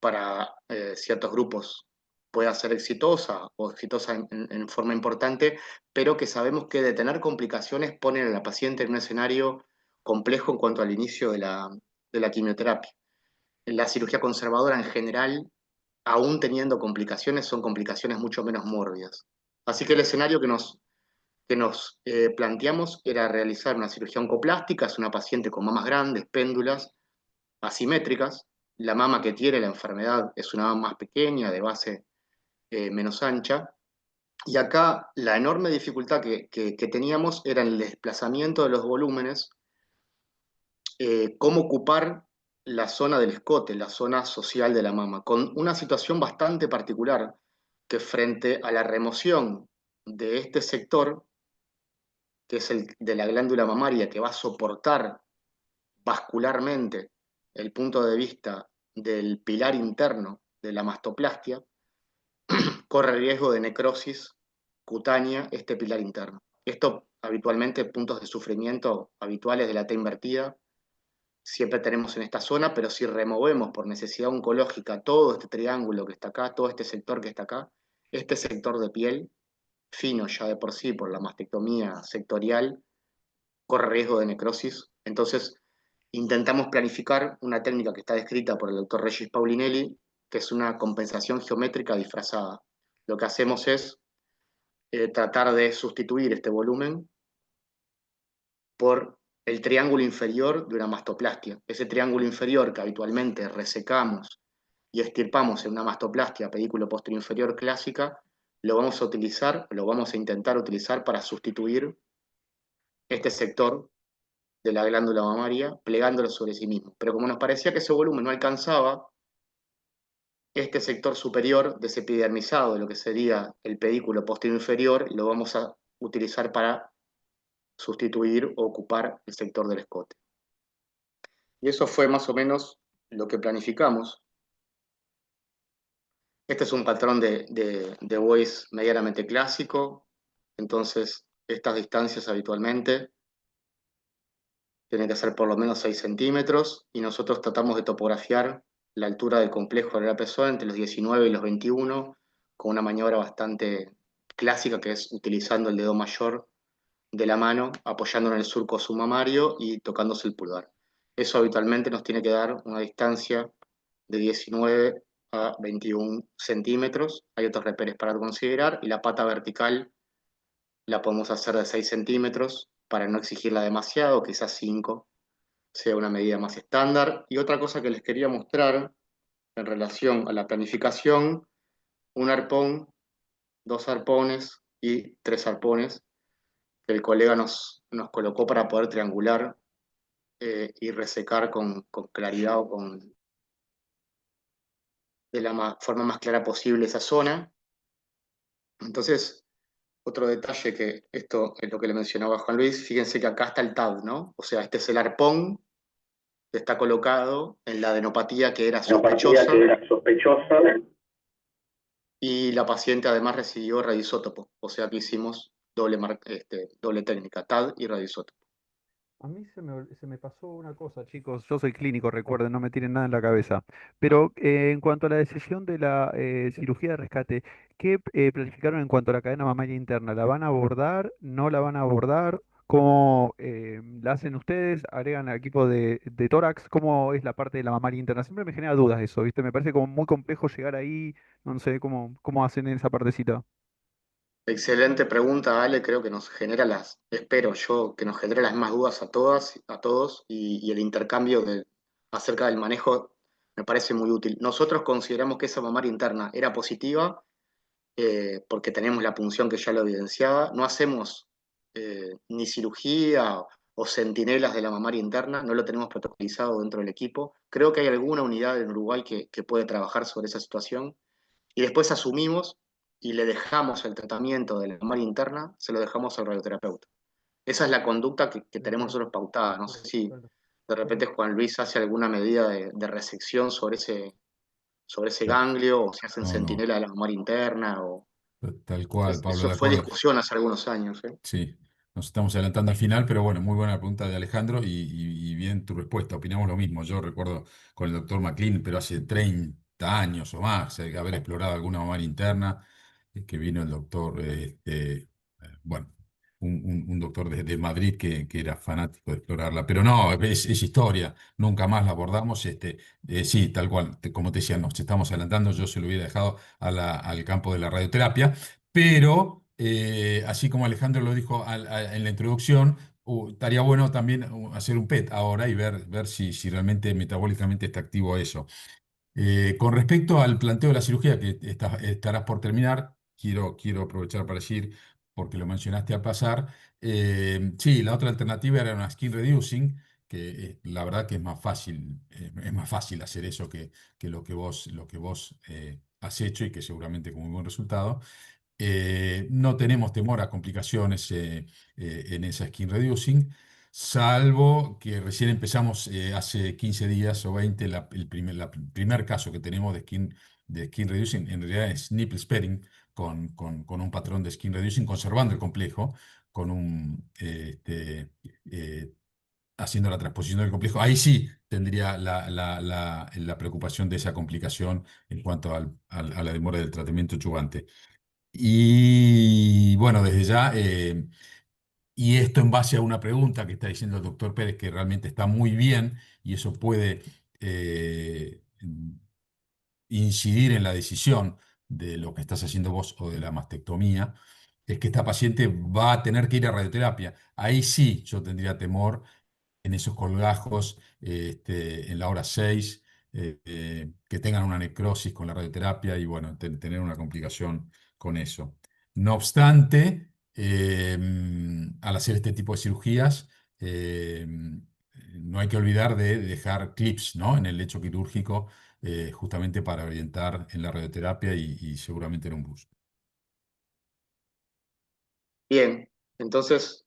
para ciertos grupos pueda ser exitosa o exitosa en forma importante, pero que sabemos que de tener complicaciones ponen a la paciente en un escenario complejo en cuanto al inicio de la quimioterapia. La cirugía conservadora en general, aún teniendo complicaciones, son complicaciones mucho menos mórbidas. Así que el escenario que nos planteamos era realizar una cirugía oncoplástica, es una paciente con mamas grandes, péndulas, asimétricas. La mama que tiene la enfermedad es una mama más pequeña, de base menos ancha. Y acá la enorme dificultad que teníamos era el desplazamiento de los volúmenes, cómo ocupar la zona del escote, la zona social de la mama, con una situación bastante particular, que frente a la remoción de este sector, que es el de la glándula mamaria, que va a soportar vascularmente el punto de vista del pilar interno de la mastoplastia, corre riesgo de necrosis cutánea este pilar interno. Esto habitualmente, puntos de sufrimiento habituales de la T invertida, siempre tenemos en esta zona, pero si removemos por necesidad oncológica todo este triángulo que está acá, todo este sector que está acá, este sector de piel, fino ya de por sí por la mastectomía sectorial, corre riesgo de necrosis. Entonces, intentamos planificar una técnica que está descrita por el doctor Regis Paulinelli, que es una compensación geométrica disfrazada. Lo que hacemos es tratar de sustituir este volumen por el triángulo inferior de una mastoplastia. Ese triángulo inferior que habitualmente resecamos y estirpamos en una mastoplastia pedículo posterior inferior clásica, lo vamos a utilizar, lo vamos a intentar utilizar para sustituir este sector de la glándula mamaria, plegándolo sobre sí mismo. Pero como nos parecía que ese volumen no alcanzaba, este sector superior desepidermizado, de lo que sería el pedículo posterior inferior, lo vamos a utilizar para sustituir o ocupar el sector del escote. Y eso fue más o menos lo que planificamos. Este es un patrón de Weiss medianamente clásico, entonces estas distancias habitualmente tienen que ser por lo menos 6 centímetros y nosotros tratamos de topografiar la altura del complejo de la persona entre los 19 y los 21 con una maniobra bastante clásica que es utilizando el dedo mayor de la mano, apoyando en el surco submamario y tocándose el pulgar. Eso habitualmente nos tiene que dar una distancia de 19 a 21 centímetros. Hay otros reperes para considerar y la pata vertical la podemos hacer de 6 centímetros para no exigirla demasiado, quizás 5 sea una medida más estándar. Y otra cosa que les quería mostrar en relación a la planificación, un arpón, 2 arpones y 3 arpones que el colega nos colocó para poder triangular y resecar con claridad o de la forma más clara posible esa zona. Entonces, otro detalle que esto es lo que le mencionaba Juan Luis, fíjense que acá está el TAD, ¿no? O sea, este es el arpón que está colocado en la adenopatía que era sospechosa y la paciente además recibió radioisótopo, o sea que hicimos doble técnica, TAD y radioisótopo. A mí se me pasó una cosa, chicos. Yo soy clínico, recuerden, no me tienen nada en la cabeza. Pero en cuanto a la decisión de la cirugía de rescate, ¿qué planificaron en cuanto a la cadena mamaria interna? ¿La van a abordar? ¿No la van a abordar? ¿Cómo la hacen ustedes? ¿Agregan al equipo de tórax? ¿Cómo es la parte de la mamaria interna? Siempre me genera dudas eso, ¿viste? Me parece como muy complejo llegar ahí. No sé cómo hacen en esa partecita. Excelente pregunta, Ale. Creo que espero yo, que nos genere las más dudas a todas, a todos, y el intercambio acerca del manejo me parece muy útil. Nosotros consideramos que esa mamaria interna era positiva porque tenemos la punción que ya lo evidenciaba. No hacemos ni cirugía o centinelas de la mamaria interna, no lo tenemos protocolizado dentro del equipo. Creo que hay alguna unidad en Uruguay que puede trabajar sobre esa situación y después asumimos y le dejamos el tratamiento de la mamaria interna, se lo dejamos al radioterapeuta. Esa es la conducta que tenemos nosotros pautada. No sé si Claro, de repente claro. Juan Luis hace alguna medida de resección sobre ese No, ganglio, o se hacen no, no, centinela de la mamaria interna, tal cual, Pablo, eso de fue acuerdo. discusión hace algunos años, ¿eh? Sí, nos estamos adelantando al final, pero bueno, muy buena pregunta de Alejandro y bien tu respuesta. Opinamos lo mismo. Yo recuerdo con el doctor McLean, pero hace 30 años o más, haber explorado alguna mamaria interna, que vino el doctor, bueno, un doctor de Madrid que era fanático de explorarla. Pero no, es historia, nunca más la abordamos. Sí, tal cual, como te decía, nos estamos adelantando. Yo se lo hubiera dejado al campo de la radioterapia. Pero, así como Alejandro lo dijo en la introducción, estaría bueno también hacer un PET ahora y ver si realmente metabólicamente está activo eso. Con respecto al planteo de la cirugía que estarás por terminar, quiero aprovechar para decir, porque lo mencionaste al pasar, sí, la otra alternativa era una skin reducing, que la verdad que es más fácil hacer eso que lo que vos has hecho y que seguramente con muy buen resultado. No tenemos temor a complicaciones en esa skin reducing, salvo que recién empezamos hace 15 días o 20, el primer caso que tenemos de skin reducing, en realidad es nipple sparing, con un patrón de skin reducing, conservando el complejo, con haciendo la transposición del complejo. Ahí sí tendría la preocupación de esa complicación en cuanto a la demora del tratamiento chubante. Y bueno, desde ya, y esto en base a una pregunta que está diciendo el doctor Pérez, que realmente está muy bien y eso puede incidir en la decisión de lo que estás haciendo vos o de la mastectomía, es que esta paciente va a tener que ir a radioterapia. Ahí sí yo tendría temor en esos colgajos en la hora 6, que tengan una necrosis con la radioterapia y bueno, tener una complicación con eso. No obstante, al hacer este tipo de cirugías, no hay que olvidar de dejar clips, ¿no?, en el lecho quirúrgico, justamente para orientar en la radioterapia y seguramente en un bus. Bien, entonces,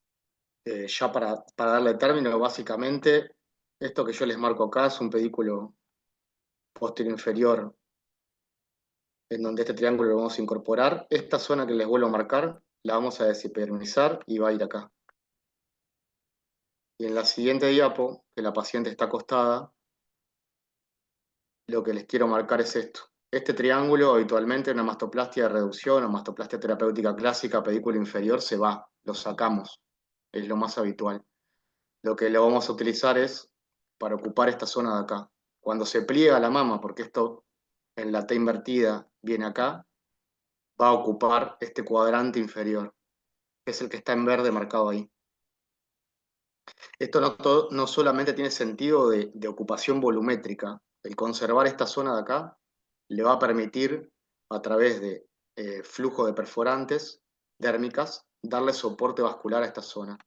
ya para darle término, básicamente, esto que yo les marco acá es un pedículo posterior inferior en donde este triángulo lo vamos a incorporar. Esta zona que les vuelvo a marcar la vamos a deshipermizar y va a ir acá. Y en la siguiente diapo, que la paciente está acostada, lo que les quiero marcar es esto. Este triángulo, habitualmente, en una mastoplastia de reducción o mastoplastia terapéutica clásica, pedículo inferior, se va, lo sacamos. Es lo más habitual. Lo que lo vamos a utilizar es para ocupar esta zona de acá. Cuando se pliega la mama, porque esto en la T invertida viene acá, va a ocupar este cuadrante inferior, que es el que está en verde marcado ahí. Esto no solamente tiene sentido de ocupación volumétrica, El conservar esta zona de acá le va a permitir, a través de flujo de perforantes dérmicas, darle soporte vascular a esta zona.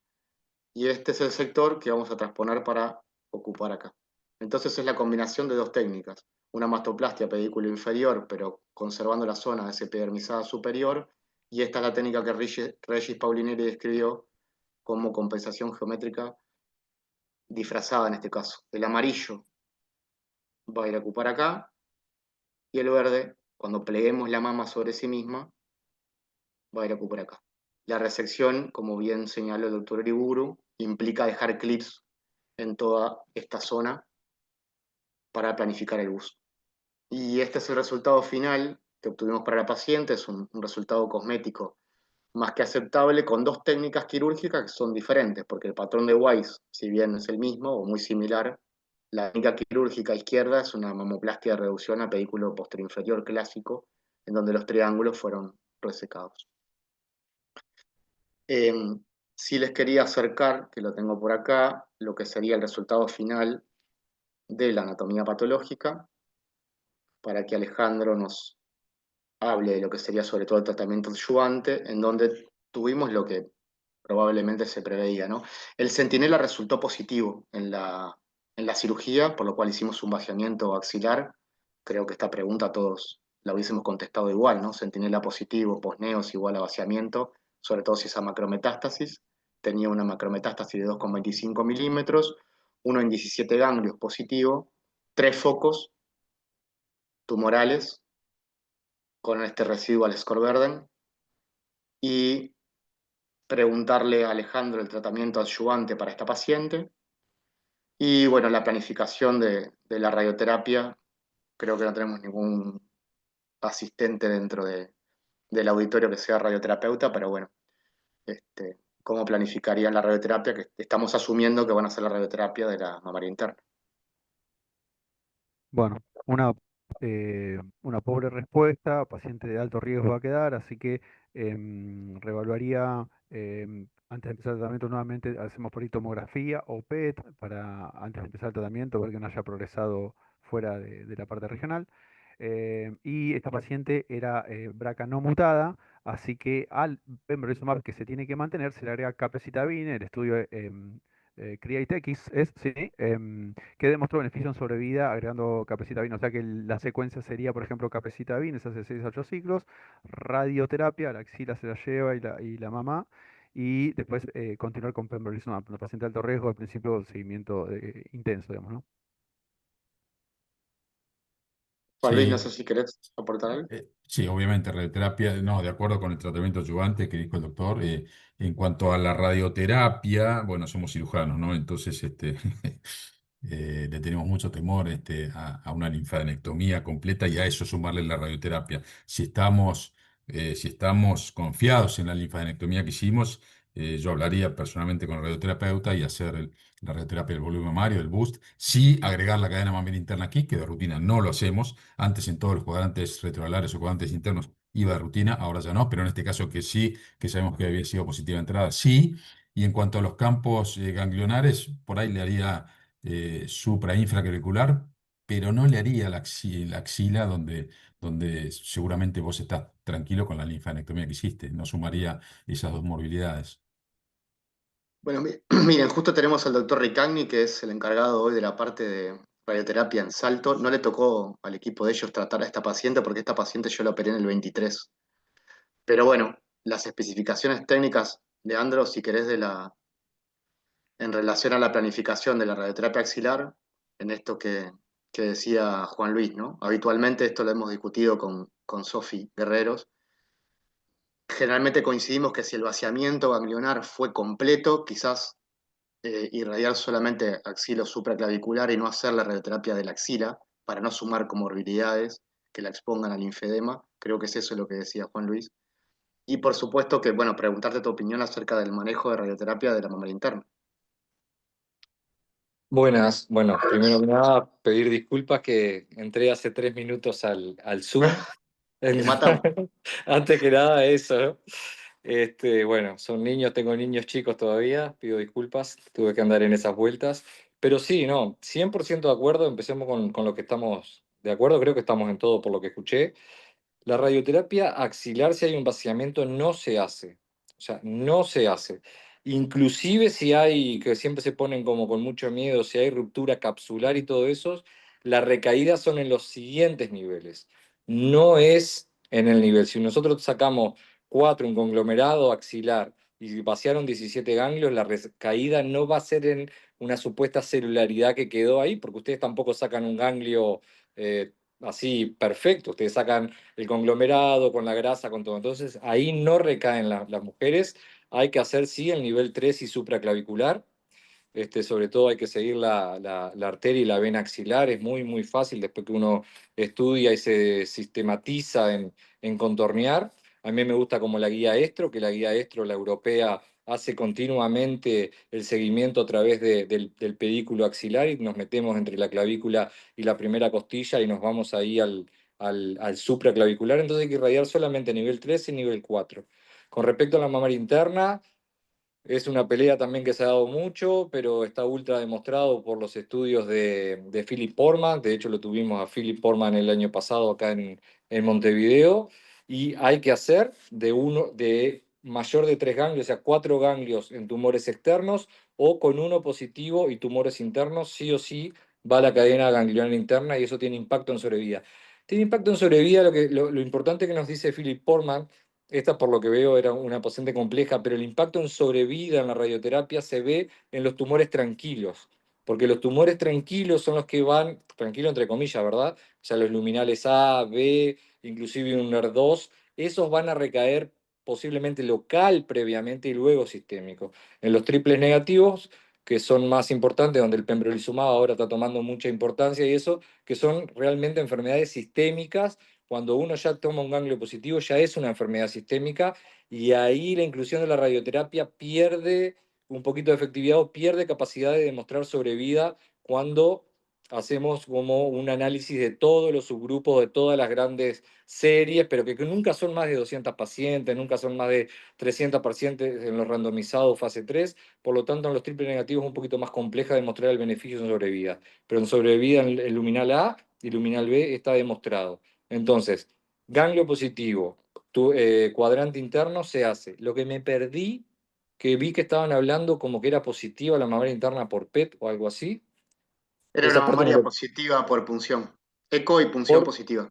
Y este es el sector que vamos a transponer para ocupar acá. Entonces es la combinación de dos técnicas, una mastoplastia pedículo inferior, pero conservando la zona epidermizada superior, y esta es la técnica que Regis Paulinelli describió como compensación geométrica disfrazada en este caso. El amarillo va a ir a ocupar acá, y el verde, cuando pleguemos la mama sobre sí misma, va a ir a ocupar acá. La resección, como bien señaló el doctor Uriburu, implica dejar clips en toda esta zona para planificar el busto. Y este es el resultado final que obtuvimos para la paciente, es un resultado cosmético más que aceptable con dos técnicas quirúrgicas que son diferentes, porque el patrón de Weiss, si bien es el mismo o muy similar, la técnica quirúrgica izquierda es una mamoplastia de reducción a pedículo posterior inferior clásico, en donde los triángulos fueron resecados. Eh, sí les quería acercar, que lo tengo por acá, lo que sería el resultado final de la anatomía patológica, para que Alejandro nos hable de lo que sería sobre todo el tratamiento adyuvante, en donde tuvimos lo que probablemente se preveía, ¿no? El centinela resultó positivo en la cirugía, por lo cual hicimos un vaciamiento axilar. Creo que esta pregunta todos la hubiésemos contestado igual, ¿no? Centinela positivo, posneos igual a vaciamiento, sobre todo si esa macrometástasis. Tenía una macrometástasis de 2,25 milímetros, uno en 17 ganglios positivo, 3 focos tumorales con este residual score burden, y preguntarle a Alejandro el tratamiento adyuvante para esta paciente. Y bueno, la planificación de la radioterapia, creo que no tenemos ningún asistente dentro del auditorio que sea radioterapeuta, pero bueno, cómo planificarían la radioterapia, que estamos asumiendo que van a hacer la radioterapia de la mamaria interna. Bueno, una pobre respuesta, paciente de alto riesgo va a quedar, así que reevaluaría, antes de empezar el tratamiento nuevamente, hacemos por ahí tomografía o PET para antes de empezar el tratamiento, ver que no haya progresado fuera de la parte regional. Y esta paciente era BRCA no mutada, así que al pembrolizumab que se tiene que mantener se le agrega capecitabine, el estudio CREATE-X es, sí, que demostró beneficio en sobrevida agregando capecitabina. O sea que la secuencia sería, por ejemplo, capecitabina, se hace 6 a 8 ciclos, radioterapia, la axila se la lleva y la mamá, y después continuar con pembrolizumab. Un paciente de alto riesgo, al principio, seguimiento intenso, digamos, ¿no? Juan Luis, no sé Sí, si querés aportar algo. sí, obviamente, radioterapia, no, de acuerdo con el tratamiento adyuvante que dijo el doctor. En cuanto a la radioterapia, bueno, somos cirujanos, ¿no? Entonces, le tenemos mucho temor a una linfadenectomía completa y a eso sumarle la radioterapia. Si estamos confiados en la linfadenectomía que hicimos, yo hablaría personalmente con el radioterapeuta y hacer la radioterapia del volumen mamario, el BOOST, sí agregar la cadena mamaria interna aquí, que de rutina no lo hacemos. Antes en todos los cuadrantes retroalarios o cuadrantes internos iba de rutina, ahora ya no, pero en este caso que sí, que sabemos que había sido positiva de entrada, sí. Y en cuanto a los campos ganglionares, por ahí le haría suprainfraclavicular, pero no le haría la axila donde seguramente vos estás tranquilo con la linfadenectomía que hiciste, no sumaría esas dos morbilidades. Bueno, miren, justo tenemos al doctor Ricagni, que es el encargado hoy de la parte de radioterapia en Salto. No le tocó al equipo de ellos tratar a esta paciente porque esta paciente yo la operé en el 23. Pero bueno, las especificaciones técnicas, Leandro, si querés, en relación a la planificación de la radioterapia axilar, en esto que decía Juan Luis, ¿no? Habitualmente esto lo hemos discutido con Sofi Guerreros. Generalmente coincidimos que si el vaciamiento ganglionar fue completo, quizás irradiar solamente axilo supraclavicular y no hacer la radioterapia de la axila, para no sumar comorbilidades que la expongan al linfedema. Creo que es eso lo que decía Juan Luis. Y por supuesto que, bueno, preguntarte tu opinión acerca del manejo de radioterapia de la mamaria interna. Buenas, bueno, primero que nada, pedir disculpas que entré hace 3 minutos al Zoom. Te matamos. Antes que nada, eso, ¿no? Bueno, son niños, tengo niños chicos todavía, pido disculpas, tuve que andar en esas vueltas. Pero sí, no, 100% de acuerdo, empecemos con lo que estamos de acuerdo, creo que estamos en todo por lo que escuché. La radioterapia axilar, si hay un vaciamiento, no se hace. O sea, no se hace. Inclusive si hay, que siempre se ponen como con mucho miedo, si hay ruptura capsular y todo eso, las recaídas son en los siguientes niveles. No es en el nivel. Si nosotros sacamos 4, un conglomerado axilar, y vaciaron 17 ganglios, la recaída no va a ser en una supuesta celularidad que quedó ahí, porque ustedes tampoco sacan un ganglio así perfecto. Ustedes sacan el conglomerado, con la grasa, con todo. Entonces, ahí no recaen las mujeres. Hay que hacer, sí, el nivel 3 y supraclavicular. Sobre todo hay que seguir la arteria y la vena axilar. Es muy, muy fácil después que uno estudia y se sistematiza en contornear. A mí me gusta como la guía Estro, que la guía Estro, la europea, hace continuamente el seguimiento a través del pedículo axilar y nos metemos entre la clavícula y la primera costilla y nos vamos ahí al supraclavicular. Entonces hay que irradiar solamente nivel 3 y nivel 4. Con respecto a la mamaria interna, es una pelea también que se ha dado mucho, pero está ultra demostrado por los estudios de Philip Portman. De hecho, lo tuvimos a Philip Portman el año pasado acá en Montevideo. Y hay que hacer de mayor de 3 ganglios, o sea, 4 ganglios en tumores externos o con uno positivo y tumores internos, sí o sí va la cadena ganglionar interna y eso tiene impacto en sobrevida. Tiene impacto en sobrevida lo importante que nos dice Philip Portman. Esta, por lo que veo, era una paciente compleja, pero el impacto en sobrevida en la radioterapia se ve en los tumores tranquilos, porque los tumores tranquilos son los que van, tranquilo entre comillas, ¿verdad? O sea, los luminales A, B, inclusive un NER2, esos van a recaer posiblemente local previamente y luego sistémico. En los triples negativos, que son más importantes, donde el pembrolizumab ahora está tomando mucha importancia y eso, que son realmente enfermedades sistémicas. Cuando uno ya toma un ganglio positivo, ya es una enfermedad sistémica y ahí la inclusión de la radioterapia pierde un poquito de efectividad o pierde capacidad de demostrar sobrevida cuando hacemos como un análisis de todos los subgrupos, de todas las grandes series, pero que nunca son más de 200 pacientes, nunca son más de 300 pacientes en los randomizados fase 3. Por lo tanto, en los triples negativos es un poquito más compleja demostrar el beneficio en sobrevida, pero en sobrevida en el luminal A y luminal B está demostrado. Entonces, ganglio positivo, cuadrante interno se hace. Lo que me perdí, que vi que estaban hablando como que era positiva la mamaria interna por PET o algo así. Era una Esa parte me mamaria lo, positiva por punción. Eco y punción por, positiva.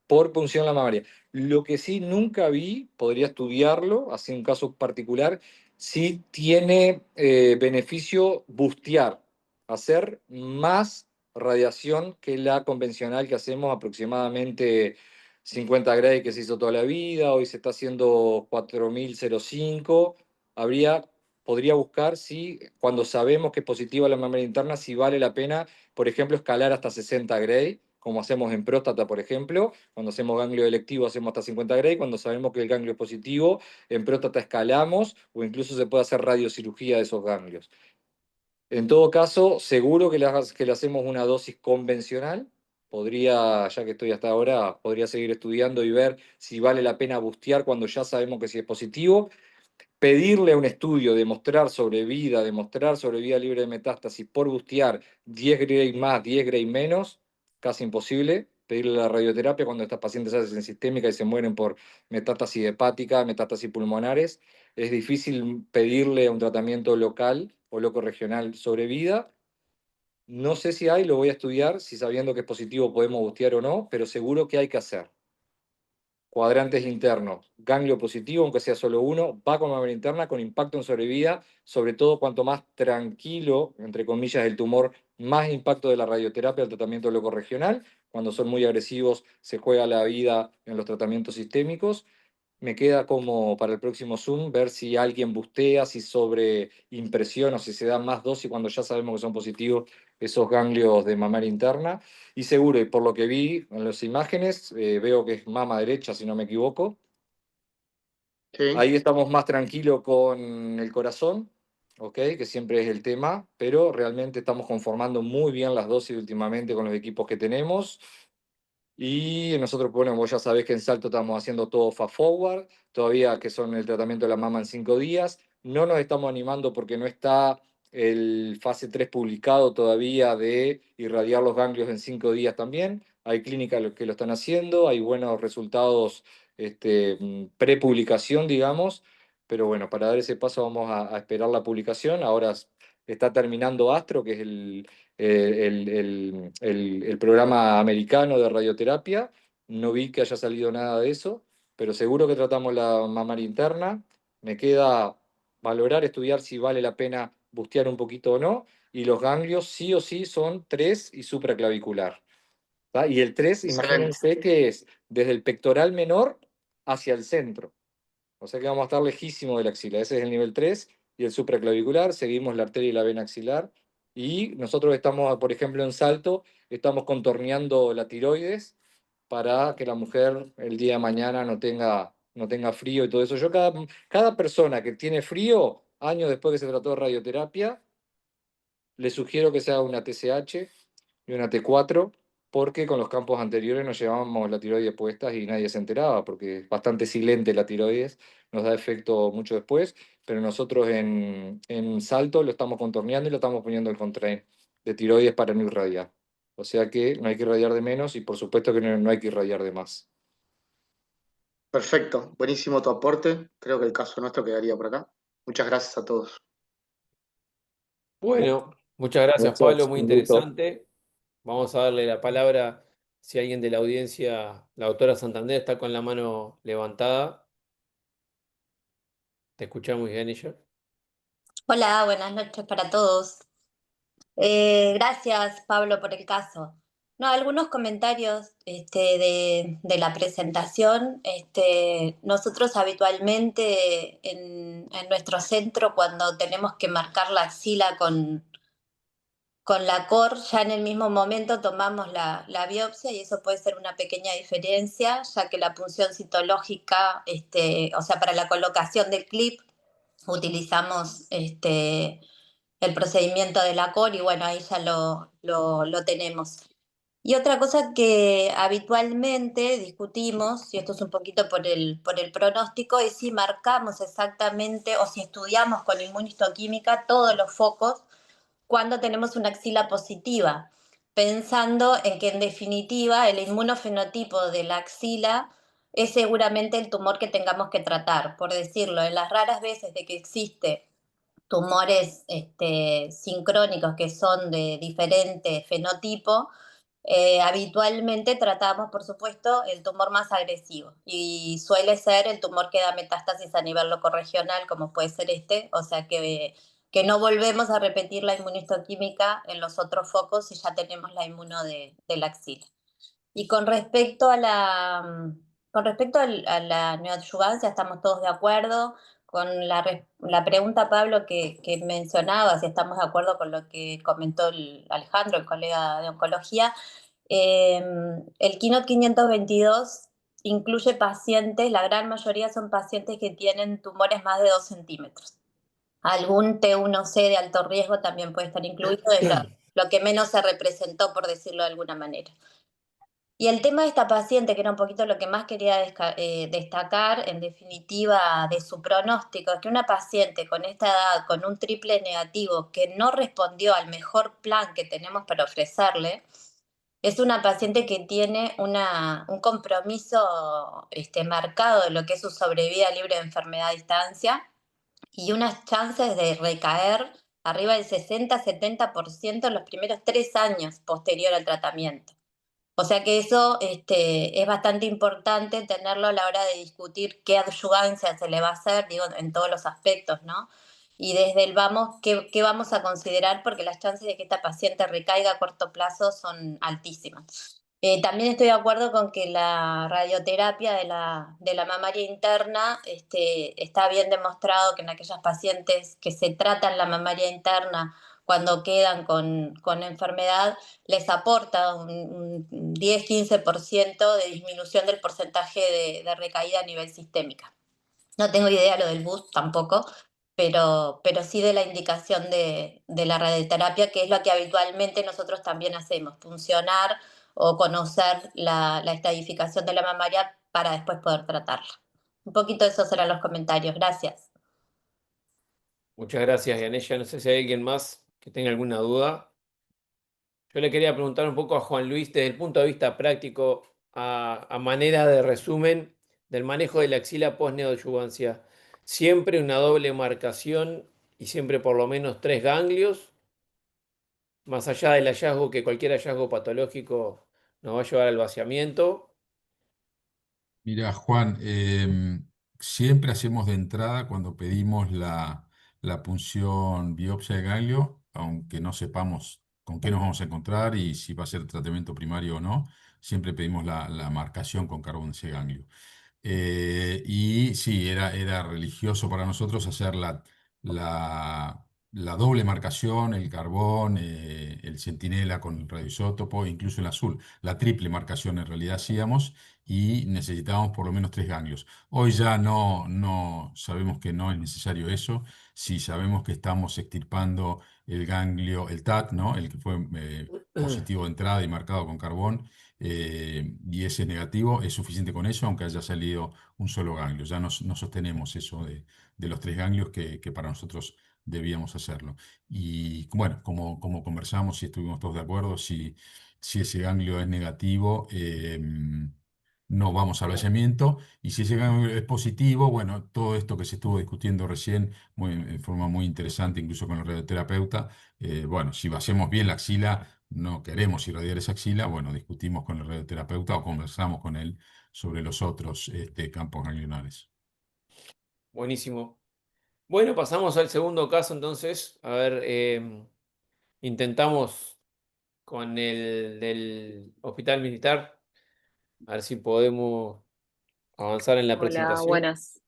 por punción la mamaria. Lo que sí nunca vi, podría estudiarlo, así un caso particular, si tiene beneficio bustear, hacer más radiación que la convencional que hacemos aproximadamente 50 Gray que se hizo toda la vida, hoy se está haciendo 4005, habría, podría buscar si cuando sabemos que es positiva la mamaria interna, si vale la pena, por ejemplo, escalar hasta 60 Gray, como hacemos en próstata, por ejemplo. Cuando hacemos ganglio electivo hacemos hasta 50 Gray, cuando sabemos que el ganglio es positivo, en próstata escalamos o incluso se puede hacer radiocirugía de esos ganglios. En todo caso, seguro que le hacemos una dosis convencional. Podría, ya que estoy hasta ahora, podría seguir estudiando y ver si vale la pena bustear cuando ya sabemos que sí es positivo. Pedirle a un estudio demostrar sobrevida libre de metástasis por bustear 10 Gray más, 10 Gray menos, casi imposible. Pedirle la radioterapia cuando estas pacientes hacen sistémica y se mueren por metástasis hepática, metástasis pulmonares. Es difícil pedirle un tratamiento local o loco regional sobre vida. No sé si hay, lo voy a estudiar, si sabiendo que es positivo podemos bustear o no, pero seguro que hay que hacer cuadrantes internos, ganglio positivo, aunque sea solo uno, va con mamaria interna, con impacto en sobrevida, sobre todo cuanto más tranquilo, entre comillas, el tumor, más impacto de la radioterapia, el tratamiento locorregional. Cuando son muy agresivos, se juega la vida en los tratamientos sistémicos. Me queda como para el próximo Zoom ver si alguien bustea, si sobreimpresiona o si se da más dosis cuando ya sabemos que son positivos esos ganglios de mamaria interna. Y seguro, y por lo que vi en las imágenes, veo que es mama derecha, si no me equivoco. ¿Sí? Ahí estamos más tranquilos con el corazón, ¿ok? Que siempre es el tema, pero realmente estamos conformando muy bien las dosis últimamente con los equipos que tenemos. Y nosotros, bueno, vos ya sabés que en Salto estamos haciendo todo fast forward, todavía que son el tratamiento de la mama en 5 días. No nos estamos animando porque no está el fase 3 publicado todavía de irradiar los ganglios en 5 días también. Hay clínicas que lo están haciendo, hay buenos resultados pre-publicación, digamos. Pero bueno, para dar ese paso vamos a esperar la publicación. Ahora está terminando Astro, que es el programa americano de radioterapia. No vi que haya salido nada de eso, pero seguro que tratamos la mamaria interna. Me queda valorar, estudiar si vale la pena bustear un poquito o no. Y los ganglios sí o sí son 3 y supraclavicular. ¿Tá? Y el 3 Excelente. imagínense que es desde el pectoral menor hacia el centro. O sea que vamos a estar lejísimo de la axila. Ese es el nivel 3 y el supraclavicular. Seguimos la arteria y la vena axilar. Y nosotros estamos, por ejemplo, en Salto, estamos contorneando la tiroides para que la mujer el día de mañana no tenga frío y todo eso. Yo cada persona que tiene frío, años después que se trató de radioterapia, le sugiero que se haga una TSH y una T4, porque con los campos anteriores nos llevábamos la tiroides puestas y nadie se enteraba, porque es bastante silente la tiroides, nos da efecto mucho después, pero nosotros en Salto lo estamos contorneando y lo estamos poniendo el contrain de tiroides para no irradiar. O sea que no hay que irradiar de menos y por supuesto que no hay que irradiar de más. Perfecto, buenísimo tu aporte. Creo que el caso nuestro quedaría por acá. Muchas gracias a todos. Bueno, muchas gracias, Pablo, Muchachos, muy un gusto. interesante. Vamos a darle la palabra si alguien de la audiencia, la doctora Santander está con la mano levantada. Te escuchamos, Ganesha. Hola, buenas noches para todos. Gracias, Pablo, por el caso. No, algunos comentarios de la presentación. Nosotros habitualmente en nuestro centro, cuando tenemos que marcar la axila con la COR, ya en el mismo momento tomamos la biopsia y eso puede ser una pequeña diferencia, ya que la punción citológica, o sea, para la colocación del clip, utilizamos el procedimiento de la COR y bueno, ahí ya lo tenemos. Y otra cosa que habitualmente discutimos, y esto es un poquito por el pronóstico, es si marcamos exactamente o si estudiamos con inmunistoquímica todos los focos cuando tenemos una axila positiva, pensando en que en definitiva el inmunofenotipo de la axila es seguramente el tumor que tengamos que tratar. Por decirlo, en las raras veces de que existe tumores sincrónicos que son de diferente fenotipo, habitualmente tratamos, por supuesto, el tumor más agresivo y suele ser el tumor que da metástasis a nivel locorregional, como puede ser o sea que no volvemos a repetir la inmunistoquímica en los otros focos si ya tenemos la inmuno de la axila. Y con respecto a la neoadyuvancia, estamos todos de acuerdo. Con la pregunta, Pablo, que mencionaba, si estamos de acuerdo con lo que comentó Alejandro, el colega de oncología, el Keynote 522 incluye pacientes, la gran mayoría son pacientes que tienen tumores más de 2 centímetros. Algún T1C de alto riesgo también puede estar incluido, es lo que menos se representó, por decirlo de alguna manera. Y el tema de esta paciente, que era un poquito lo que más quería destacar, en definitiva, de su pronóstico, es que una paciente con esta edad, con un triple negativo, que no respondió al mejor plan que tenemos para ofrecerle, es una paciente que tiene un compromiso marcado de lo que es su sobrevida libre de enfermedad a distancia y unas chances de recaer arriba del 60-70% en los primeros 3 años posterior al tratamiento. O sea que eso es bastante importante tenerlo a la hora de discutir qué adyuvancia se le va a hacer, digo, en todos los aspectos, ¿no? Y desde el vamos, qué vamos a considerar, porque las chances de que esta paciente recaiga a corto plazo son altísimas. También estoy de acuerdo con que la radioterapia de la mamaria interna está bien demostrado que en aquellas pacientes que se tratan la mamaria interna cuando quedan con enfermedad, les aporta un 10-15% de disminución del porcentaje de recaída a nivel sistémica. No tengo idea lo del boost tampoco, pero sí de la indicación de la radioterapia, que es lo que habitualmente nosotros también hacemos, funcionar o conocer la estadificación de la mamaria para después poder tratarla. Un poquito de esos eran los comentarios. Gracias. Muchas gracias, Yanella. No sé si hay alguien más que tenga alguna duda. Yo le quería preguntar un poco a Juan Luis desde el punto de vista práctico, a manera de resumen del manejo de la axila post-neoadyuvancia. Siempre una doble marcación y siempre por lo menos 3 ganglios, más allá del hallazgo, que cualquier hallazgo patológico nos va a llevar al vaciamiento. Mira, Juan, siempre hacemos de entrada cuando pedimos la punción biopsia de ganglio, aunque no sepamos con qué nos vamos a encontrar y si va a ser tratamiento primario o no, siempre pedimos la marcación con carbón de ese ganglio. Y sí, era religioso para nosotros hacer la doble marcación, el carbón, el centinela con el radioisótopo, incluso el azul. La triple marcación en realidad hacíamos y necesitábamos por lo menos 3 ganglios. Hoy ya no sabemos que no es necesario eso. Si sabemos que estamos extirpando el ganglio, el TAT, ¿no? El que fue positivo de entrada y marcado con carbón, y ese es negativo, es suficiente con eso, aunque haya salido un solo ganglio. Ya no sostenemos eso de los 3 ganglios que para nosotros debíamos hacerlo. Y bueno, como conversamos y estuvimos todos de acuerdo, si ese ganglio es negativo, no vamos al vaciamiento. Y si ese ganglio es positivo, bueno, todo esto que se estuvo discutiendo recién en forma muy interesante, incluso con el radioterapeuta, bueno, si vaciamos bien la axila, no queremos irradiar esa axila, bueno, discutimos con el radioterapeuta o conversamos con él sobre los otros campos ganglionares. Buenísimo. Bueno, pasamos al segundo caso entonces. A ver, intentamos con el del Hospital Militar, a ver si podemos avanzar en la Hola, presentación. buenas.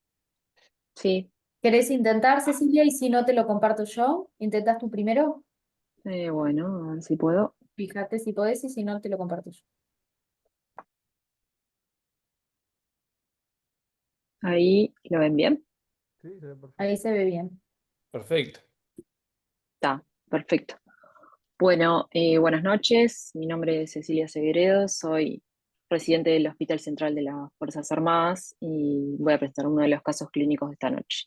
Sí, ¿Querés intentar, Cecilia? Y si no, te lo comparto yo. ¿Intentás tú primero? bueno, a ver si puedo. Fíjate si podés y si no, te lo comparto yo. Ahí lo ven bien. Sí, se ve perfecto. Ahí se ve bien. Perfecto. Está, perfecto. Bueno, buenas noches. Mi nombre es Cecilia Segredo, soy residente del Hospital Central de las Fuerzas Armadas y voy a presentar uno de los casos clínicos de esta noche.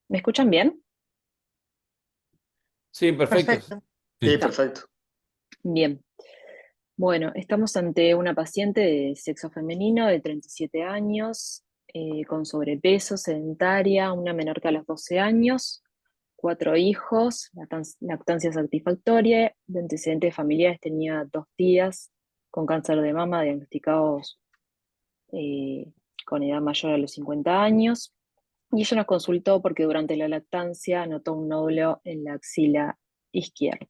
¿Me escuchan bien? Sí, perfecto. Sí, Sí. perfecto. Bien. Bueno, estamos ante una paciente de sexo femenino de 37 años, con sobrepeso, sedentaria, una menor que a los 12 años, 4 hijos, lactancia satisfactoria, de antecedentes familiares tenía 2 tías con cáncer de mama diagnosticados con edad mayor a los 50 años. Y ella nos consultó porque durante la lactancia notó un nódulo en la axila izquierda.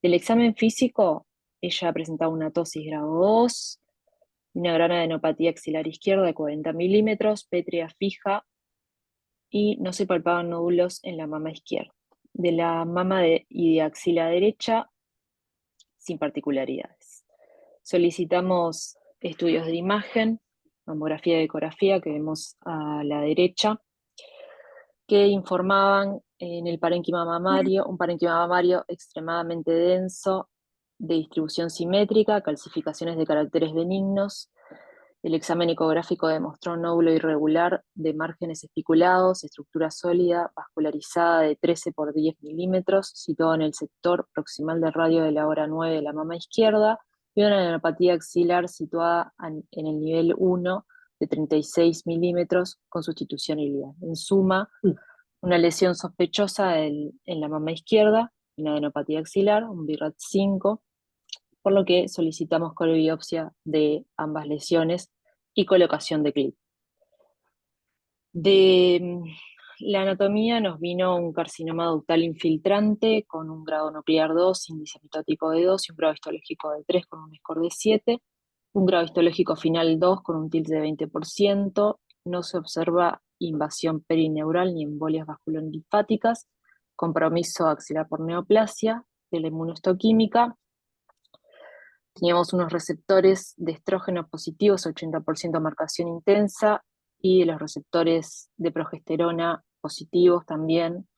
Del examen físico, ella presentaba una tosis grado 2, una gran adenopatía axilar izquierda de 40 milímetros, pétrea fija y no se palpaban nódulos en la mama izquierda. De la mama y de axila derecha, sin particularidades. Solicitamos estudios de imagen, mamografía y ecografía que vemos a la derecha, que informaban en el parénquima mamario, un parénquima mamario extremadamente denso, de distribución simétrica, calcificaciones de caracteres benignos. El examen ecográfico demostró un nódulo irregular de márgenes espiculados, estructura sólida, vascularizada de 13 por 10 milímetros, situado en el sector proximal del radio de la hora 9 de la mama izquierda, y una adenopatía axilar situada en el nivel 1 de 36 milímetros con sustitución iliar. En suma, una lesión sospechosa en la mama izquierda, una adenopatía axilar, un BIRAT 5, por lo que solicitamos colobiopsia de ambas lesiones y colocación de clip. De la anatomía nos vino un carcinoma ductal infiltrante con un grado nuclear 2, índice mitótico de 2 y un grado histológico de 3 con un score de 7, un grado histológico final 2 con un tilde de 20%, no se observa invasión perineural ni embolias vasculolinfáticas, compromiso axilar por neoplasia de la inmunohistoquímica. Teníamos unos receptores de estrógeno positivos, 80% marcación intensa, y de los receptores de progesterona positivos también,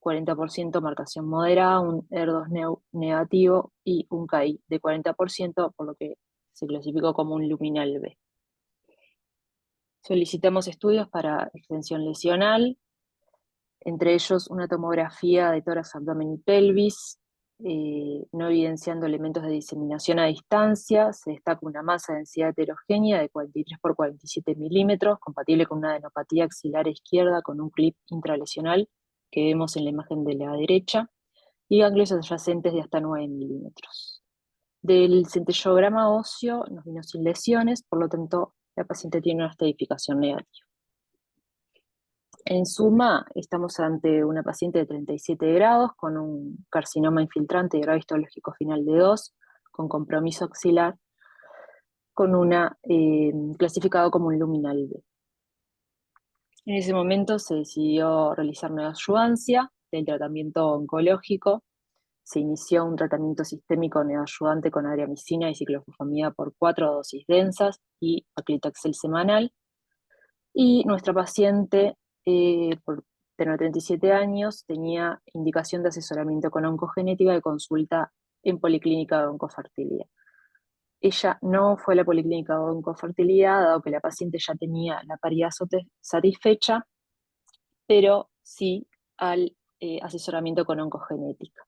40% marcación moderada, un ER2 negativo y un KI de 40%, por lo que se clasificó como un luminal B. Solicitamos estudios para extensión lesional, entre ellos una tomografía de tórax, abdomen y pelvis, no evidenciando elementos de diseminación a distancia. Se destaca una masa de densidad heterogénea de 43 por 47 milímetros, compatible con una adenopatía axilar izquierda con un clip intralesional que vemos en la imagen de la derecha, y ganglios adyacentes de hasta 9 milímetros. Del centellograma óseo nos vino sin lesiones, por lo tanto la paciente tiene una estratificación negativa. En suma, estamos ante una paciente de 37 grados con un carcinoma infiltrante de grado histológico final de 2, con compromiso axilar, con una clasificado como un luminal B. En ese momento se decidió realizar neoadyuvancia del tratamiento oncológico. Se inició un tratamiento sistémico neoadyuvante con adriamicina y ciclofosfamida por 4 dosis densas y paclitaxel semanal. Y nuestra paciente, por tener 37 años, tenía indicación de asesoramiento con oncogenética de consulta en policlínica de oncofertilidad. Ella no fue a la policlínica de oncofertilidad, dado que la paciente ya tenía la paridad satisfecha, pero sí al asesoramiento con oncogenética.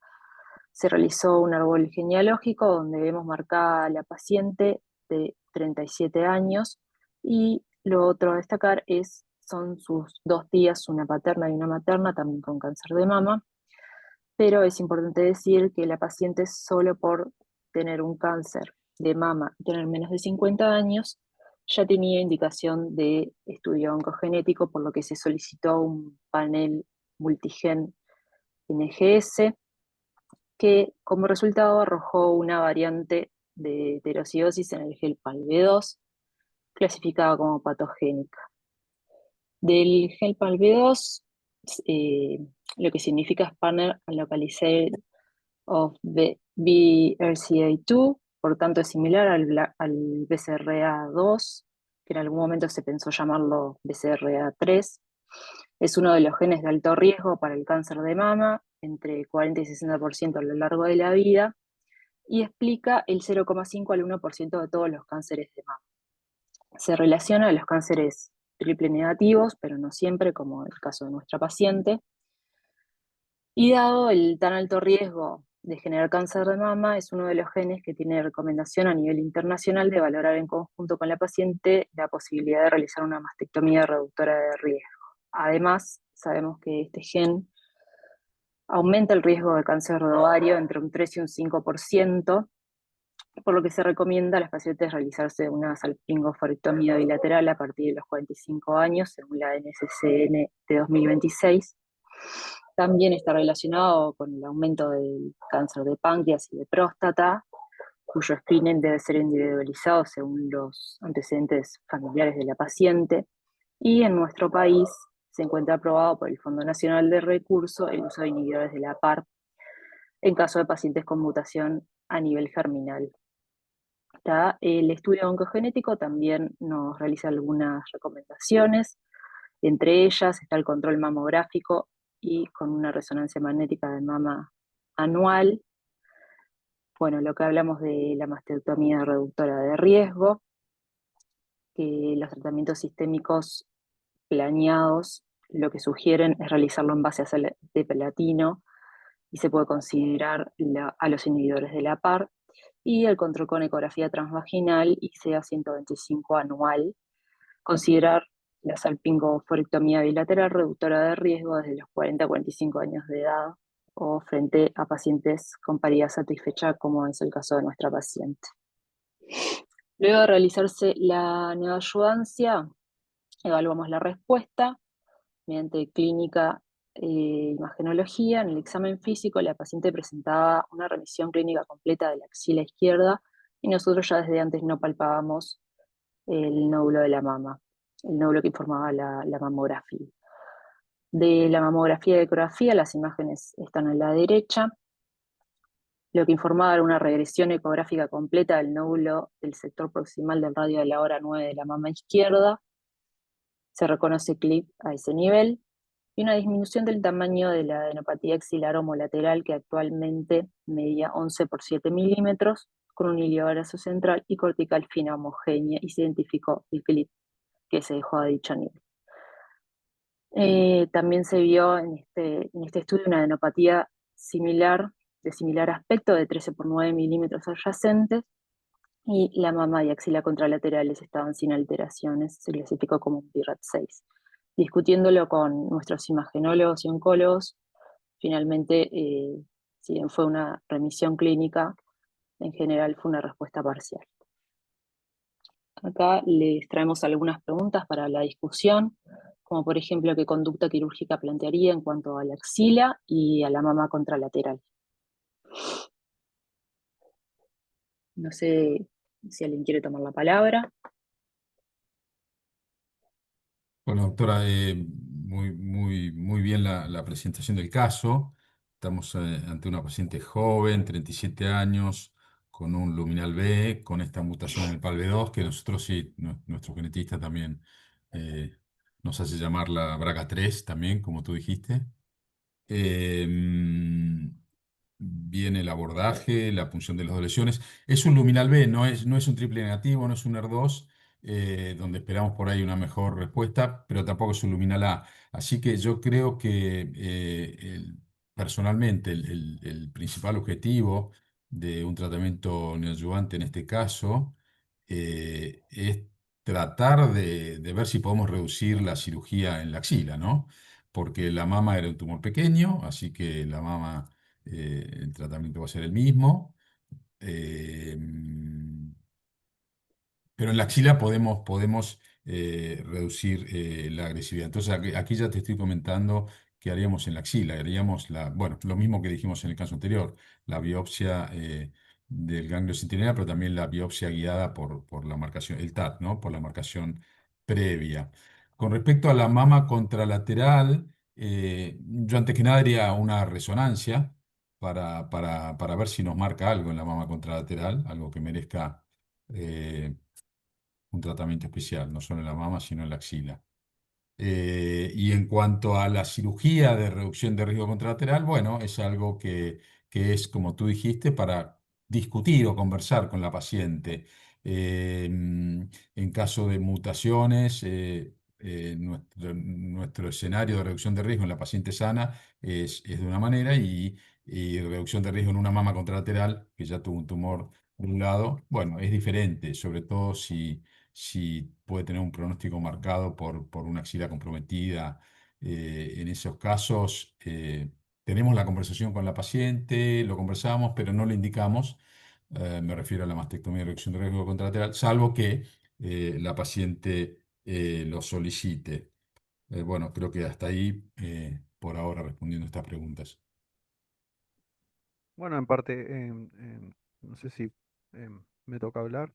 Se realizó un árbol genealógico donde vemos marcada a la paciente de 37 años, y lo otro a destacar son sus 2 tías, una paterna y una materna, también con cáncer de mama, pero es importante decir que la paciente, solo por tener un cáncer de mama y tener menos de 50 años, ya tenía indicación de estudio oncogenético, por lo que se solicitó un panel multigen NGS, que como resultado arrojó una variante de heterocigosis en el HELPAL-B2, clasificada como patogénica. Del HELPAL-B2, lo que significa Spanner Unlocalized of BRCA2, por tanto es similar al BCRA2, que en algún momento se pensó llamarlo BCRA3. Es uno de los genes de alto riesgo para el cáncer de mama, entre 40 y 60% a lo largo de la vida, y explica el 0,5 al 1% de todos los cánceres de mama. Se relaciona a los cánceres triple negativos, pero no siempre, como el caso de nuestra paciente. Y dado el tan alto riesgo de generar cáncer de mama, es uno de los genes que tiene recomendación a nivel internacional de valorar en conjunto con la paciente la posibilidad de realizar una mastectomía reductora de riesgo. Además, sabemos que este gen aumenta el riesgo de cáncer de ovario entre un 3 y un 5%, por lo que se recomienda a las pacientes realizarse una salpingoforectomía bilateral a partir de los 45 años, según la NCCN de 2026. También está relacionado con el aumento del cáncer de páncreas y de próstata, cuyo screening debe ser individualizado según los antecedentes familiares de la paciente. Y en nuestro país se encuentra aprobado por el Fondo Nacional de Recursos el uso de inhibidores de la PARP en caso de pacientes con mutación a nivel germinal. El estudio oncogenético también nos realiza algunas recomendaciones. Entre ellas está el control mamográfico y con una resonancia magnética de mama anual. Bueno, lo que hablamos de la mastectomía reductora de riesgo, que los tratamientos sistémicos planeados lo que sugieren es realizarlo en base a sal de platino, y se puede considerar a los inhibidores de la PARP, y el control con ecografía transvaginal ICEA 125 anual, considerar la salpingoforectomía bilateral reductora de riesgo desde los 40 a 45 años de edad, o frente a pacientes con paridad satisfecha, como es el caso de nuestra paciente. Luego de realizarse la neoadyuvancia, evaluamos la respuesta mediante clínica imagenología. En el examen físico, la paciente presentaba una remisión clínica completa de la axila izquierda, y nosotros ya desde antes no palpábamos el nódulo de la mama, el nódulo que informaba la mamografía. De la mamografía de ecografía, las imágenes están a la derecha. Lo que informaba era una regresión ecográfica completa del nódulo del sector proximal del radio de la hora 9 de la mama izquierda. Se reconoce CLIP a ese nivel. y una disminución del tamaño de la adenopatía axilar homolateral, que actualmente medía 11 por 7 milímetros, con un hilio graso central y cortical fina homogénea, y se identificó el clip que se dejó a dicho nivel. También se vio en este estudio una adenopatía de similar aspecto, de 13 por 9 milímetros adyacentes, y la mama y axila contralaterales estaban sin alteraciones, se clasificó como un PIRAT 6. Discutiéndolo con nuestros imagenólogos y oncólogos, finalmente, si bien fue una remisión clínica, en general fue una respuesta parcial. Acá les traemos algunas preguntas para la discusión, como por ejemplo, ¿qué conducta quirúrgica plantearía en cuanto a la axila y a la mama contralateral? No sé si alguien quiere tomar la palabra. Bueno, doctora, muy bien la presentación del caso. Estamos ante una paciente joven, 37 años, con un luminal B, con esta mutación en el PALB2, que nosotros sí, nuestro genetista también eh, nos hace llamar la BRCA3 también, como tú dijiste. Viene el abordaje, la punción de las dos lesiones. Es un luminal B, no es un triple negativo, no es un ER2, donde esperamos por ahí una mejor respuesta, pero tampoco es un luminal A. Así que yo creo que personalmente el principal objetivo de un tratamiento neoadyuvante en este caso es tratar de ver si podemos reducir la cirugía en la axila, ¿no? Porque la mama era un tumor pequeño, así que la mama, el tratamiento va a ser el mismo. eh, pero en la axila podemos reducir la agresividad. Entonces aquí ya te estoy comentando qué haríamos en la axila. Haríamos bueno, lo mismo que dijimos en el caso anterior, la biopsia del ganglio centinela, pero también la biopsia guiada por la marcación, el TAT, ¿no? Por la marcación previa. Con respecto a la mama contralateral, yo antes que nada haría una resonancia para ver si nos marca algo en la mama contralateral, algo que merezca un tratamiento especial, no solo en la mama, sino en la axila. Y en cuanto a la cirugía de reducción de riesgo contralateral, bueno, es algo que es, como tú dijiste, para discutir o conversar con la paciente. En caso de mutaciones, nuestro escenario de reducción de riesgo en la paciente sana es de una manera y reducción de riesgo en una mama contralateral que ya tuvo un tumor de un lado, bueno, es diferente, sobre todo si puede tener un pronóstico marcado por una axila comprometida. En esos casos, tenemos la conversación con la paciente, lo conversamos, pero no le indicamos, me refiero a la mastectomía y reducción de riesgo contralateral, salvo que la paciente lo solicite. Bueno, creo que hasta ahí, por ahora, respondiendo estas preguntas. Bueno, en parte, no sé si me toca hablar.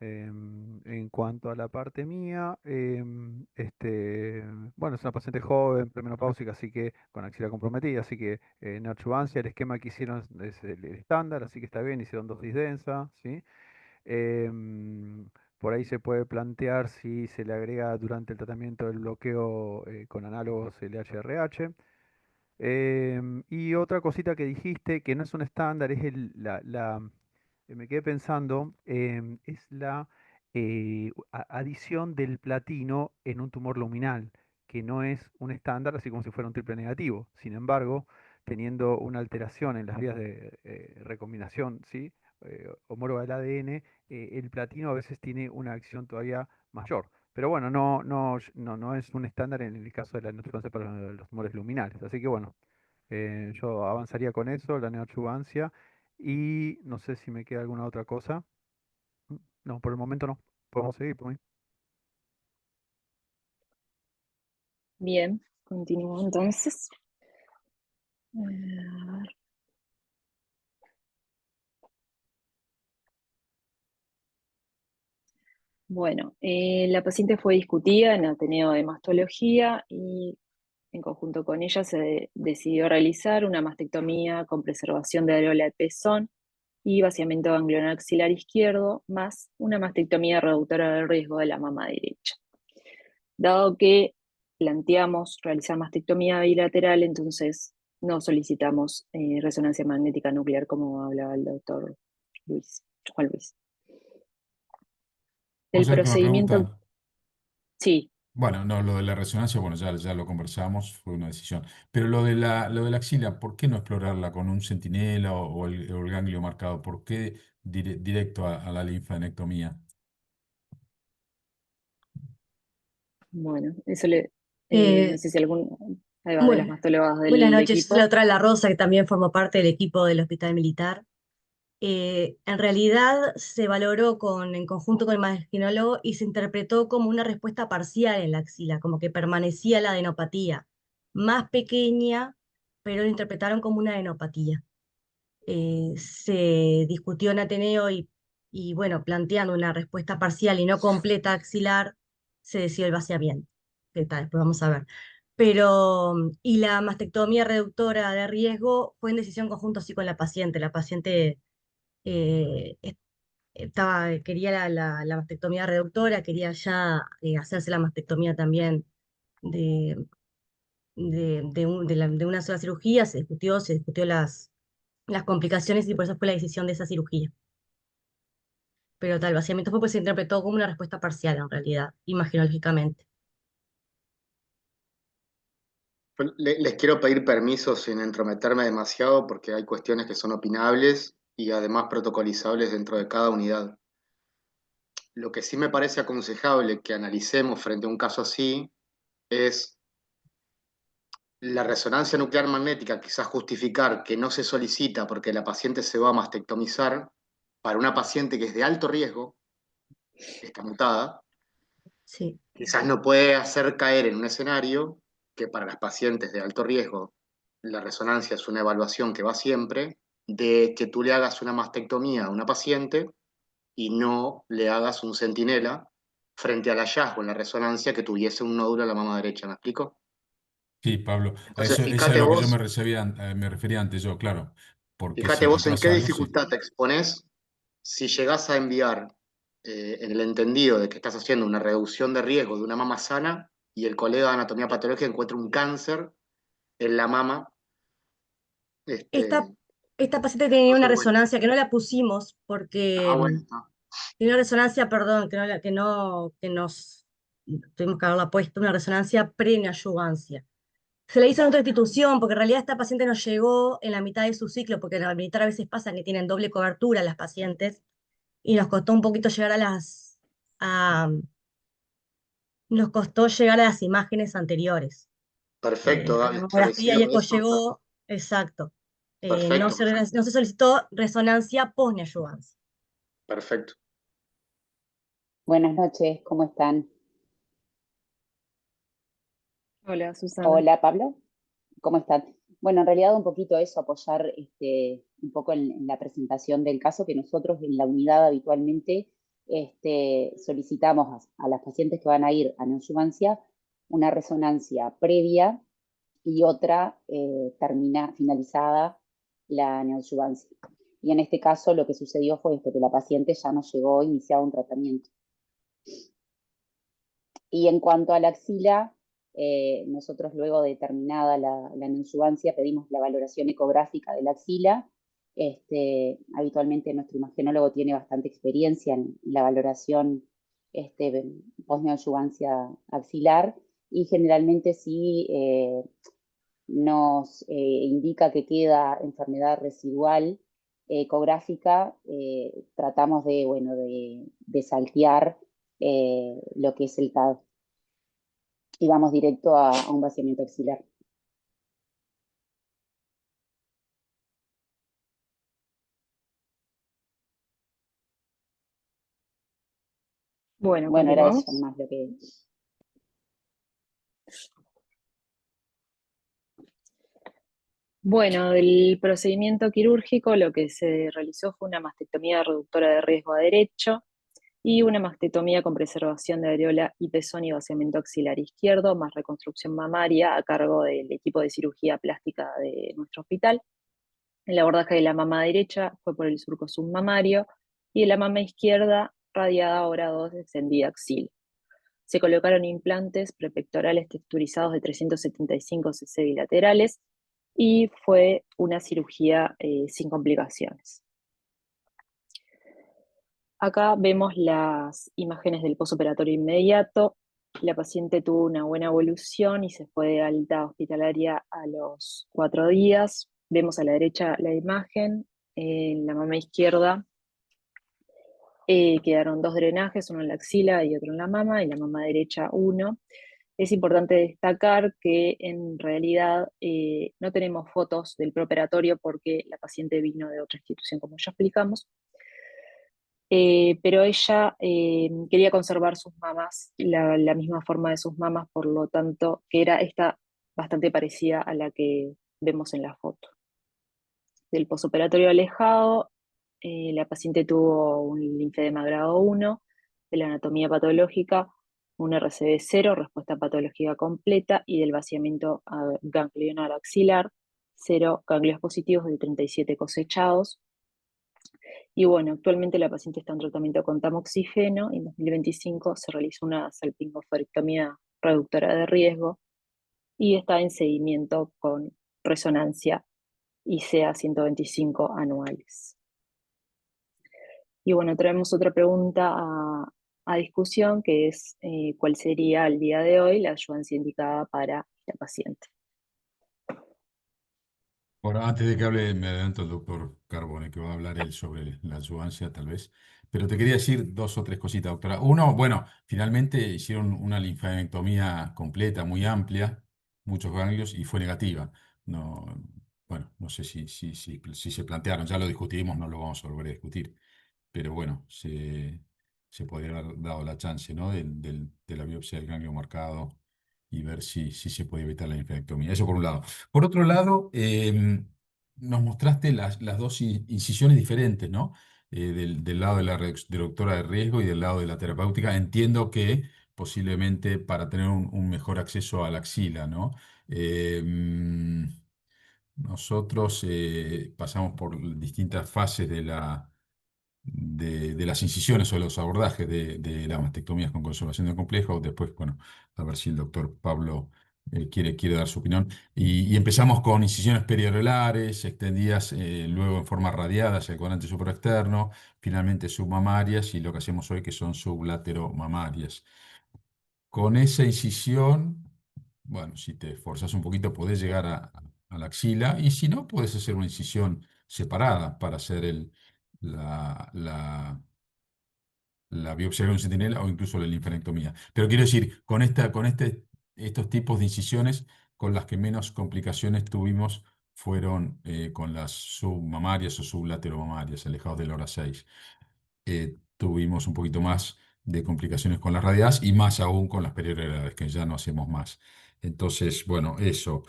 En cuanto a la parte mía, bueno, es una paciente joven, premenopáusica, así que con axila comprometida, así que neoadjuvancia, el esquema que hicieron es el estándar, así que está bien, hicieron dosis densa, ¿sí? Em, por ahí se puede plantear si se le agrega durante el tratamiento el bloqueo con análogos LHRH. Y otra cosita que dijiste, que no es un estándar, es me quedé pensando, es la adición del platino en un tumor luminal, que no es un estándar, así como si fuera un triple negativo. Sin embargo, teniendo una alteración en las vías de recombinación, ¿sí? Homóloga del ADN, el platino a veces tiene una acción todavía mayor. Pero bueno, no es un estándar en el caso de la neoadjuvancia para los tumores luminales. Así que bueno, yo avanzaría con eso, la neoadjuvancia, y no sé si me queda alguna otra cosa. No, por el momento no. Podemos seguir por mí. Bien, continúo entonces. A ver. Bueno, la paciente fue discutida en Ateneo de Mastología y en conjunto con ella se decidió realizar una mastectomía con preservación de areola de pezón y vaciamiento ganglionar axilar izquierdo, más una mastectomía reductora del riesgo de la mama derecha. Dado que planteamos realizar mastectomía bilateral, entonces no solicitamos resonancia magnética nuclear como hablaba el doctor Juan Luis. O El sea que una procedimiento, pregunta. sí. Bueno, no, lo de la resonancia, bueno, ya lo conversamos, fue una decisión. Pero lo de la axila, ¿por qué no explorarla con un centinela o el ganglio marcado? ¿Por qué directo a la linfadenectomía? Bueno, no Eh, sé si ahí va, de las bueno, mastólogas buenas del noches, soy la equipo. doctora La Rosa, que también formó parte del equipo del Hospital Militar. En realidad se valoró en conjunto con el maginólogo y se interpretó como una respuesta parcial en la axila, como que permanecía la adenopatía, más pequeña, pero lo interpretaron como una adenopatía. Se discutió en Ateneo y bueno, planteando una respuesta parcial y no completa axilar, se decidió el vaciamiento. ¿Qué tal? Después vamos a ver. Pero, y la mastectomía reductora de riesgo fue en decisión conjunta sí con la paciente. La paciente eh, est- quería la mastectomía reductora, quería ya hacerse la mastectomía también de, de una sola cirugía, se discutió las complicaciones y por eso fue la decisión de esa cirugía. Pero tal, el vaciamiento fue pues se interpretó como una respuesta parcial en realidad, imaginológicamente. Les quiero pedir permiso sin entrometerme demasiado porque hay cuestiones que son opinables y además protocolizables dentro de cada unidad. Lo que sí me parece aconsejable que analicemos frente a un caso así es la resonancia nuclear magnética, quizás justificar que no se solicita porque la paciente se va a mastectomizar para una paciente que es de alto riesgo, está mutada, Sí. quizás no puede hacer caer en un escenario que para las pacientes de alto riesgo la resonancia es una evaluación que va siempre, de que tú le hagas una mastectomía a una paciente y no le hagas un centinela frente al hallazgo en la resonancia que tuviese un nódulo en la mama derecha, ¿me explico? Sí, Pablo, a Entonces, eso es lo que yo me refería antes yo, claro, porque fíjate si te vos en qué pasa algo, sí. dificultad te expones si llegás a enviar en el entendido de que estás haciendo una reducción de riesgo de una mama sana y el colega de anatomía patológica encuentra un cáncer en la mama. Esta, Este, esta paciente tenía una entonces, bueno, resonancia que no la pusimos porque bueno, está. tenía una resonancia, perdón, que nos tuvimos que haberla puesto, una resonancia pre-neoadyuvancia. Se la hizo en otra institución porque en realidad esta paciente nos llegó en la mitad de su ciclo, porque en la militar a veces pasa que tienen doble cobertura las pacientes y nos costó un poquito llegar a, nos costó llegar a las imágenes anteriores. Perfecto, La Gaby, se mamografía y recibió de eco eso. llegó, exacto. No Perfecto, se, no se solicitó resonancia post-neoadyuvancia. perfecto. Buenas noches, ¿cómo están? Hola, Susana. Hola, Pablo, ¿cómo están? Bueno, en realidad un poquito eso, apoyar un poco en la presentación del caso que nosotros en la unidad habitualmente solicitamos a las pacientes que van a ir a neoadyuvancia una resonancia previa y otra finalizada la neoadyuvancia. Y en este caso lo que sucedió fue esto, que la paciente ya nos llegó iniciado un tratamiento. Y en cuanto a la axila, nosotros luego de terminada la neoadyuvancia pedimos la valoración ecográfica de la axila. Habitualmente nuestro imagenólogo tiene bastante experiencia en la valoración post-neoadyuvancia axilar y generalmente sí nos indica que queda enfermedad residual ecográfica, tratamos de saltear lo que es el TAD y vamos directo a un vaciamiento axilar. Bueno, Bueno, era eso continuamos. más lo que... Bueno, del procedimiento quirúrgico lo que se realizó fue una mastectomía reductora de riesgo a derecho y una mastectomía con preservación de areola y pezón y vaciamiento axilar izquierdo, más reconstrucción mamaria a cargo del equipo de cirugía plástica de nuestro hospital. El abordaje de la mama derecha fue por el surco submamario y de la mama izquierda radiada a grado 2 extendida axil. Se colocaron implantes prepectorales texturizados de 375 cc bilaterales y fue una cirugía sin complicaciones. Acá vemos las imágenes del posoperatorio inmediato. La paciente tuvo una buena evolución y se fue de alta hospitalaria a los 4 días. Vemos a la derecha la imagen, en la mama izquierda quedaron 2 drenajes, uno en la axila y otro en la mama, y la mama derecha uno. Es importante destacar que en realidad no tenemos fotos del preoperatorio porque la paciente vino de otra institución, como ya explicamos. Pero ella quería conservar sus mamas, la misma forma de sus mamas, por lo tanto, que era esta bastante parecida a la que vemos en la foto. Del posoperatorio alejado, la paciente tuvo un linfedema grado 1, de la anatomía patológica, un RCB 0, respuesta patológica completa, y del vaciamiento ganglionar axilar, 0 ganglios positivos de 37 cosechados. Y bueno, actualmente la paciente está en tratamiento con tamoxifeno y en 2025 se realizó una salpingoforectomía reductora de riesgo y está en seguimiento con resonancia ICA 125 anuales. Y bueno, traemos otra pregunta a discusión, que es ¿cuál sería al día de hoy la ayudancia indicada para la paciente? Bueno, antes de que hable, me adelanto el doctor Carbone, que va a hablar él sobre la adjuvancia, tal vez. Pero te quería decir 2 o 3 cositas, doctora. Uno, bueno, finalmente hicieron una linfadenectomía completa, muy amplia, muchos ganglios, y fue negativa. No, bueno, no sé si se plantearon, ya lo discutimos, no lo vamos a volver a discutir. Pero bueno, se podría haber dado la chance, ¿no? De la biopsia del ganglio marcado y ver si se puede evitar la linfadectomía. Eso por un lado. Por otro lado, nos mostraste las 2 incisiones diferentes, ¿no? Del lado de la reductora de riesgo y del lado de la terapéutica. Entiendo que posiblemente para tener un mejor acceso a la axila, ¿no? Nosotros pasamos por distintas fases de las incisiones o los abordajes de las mastectomías con conservación de complejo. Después, bueno, a ver si el doctor Pablo quiere dar su opinión. Y empezamos con incisiones periorelares, extendidas luego en forma radiada hacia el cuadrante supraexterno, finalmente submamarias y lo que hacemos hoy que son sublateromamarias. Con esa incisión, bueno, si te esforzas un poquito, podés llegar a la axila, y si no, puedes hacer una incisión separada para hacer la, la biopsia con centinela o incluso la linfadenectomía. Pero quiero decir, estos tipos de incisiones, con las que menos complicaciones tuvimos fueron con las submamarias o sublateromamarias, alejados de la hora 6. Tuvimos un poquito más de complicaciones con las radiadas y más aún con las periorelares, que ya no hacemos más. Entonces, bueno, eso,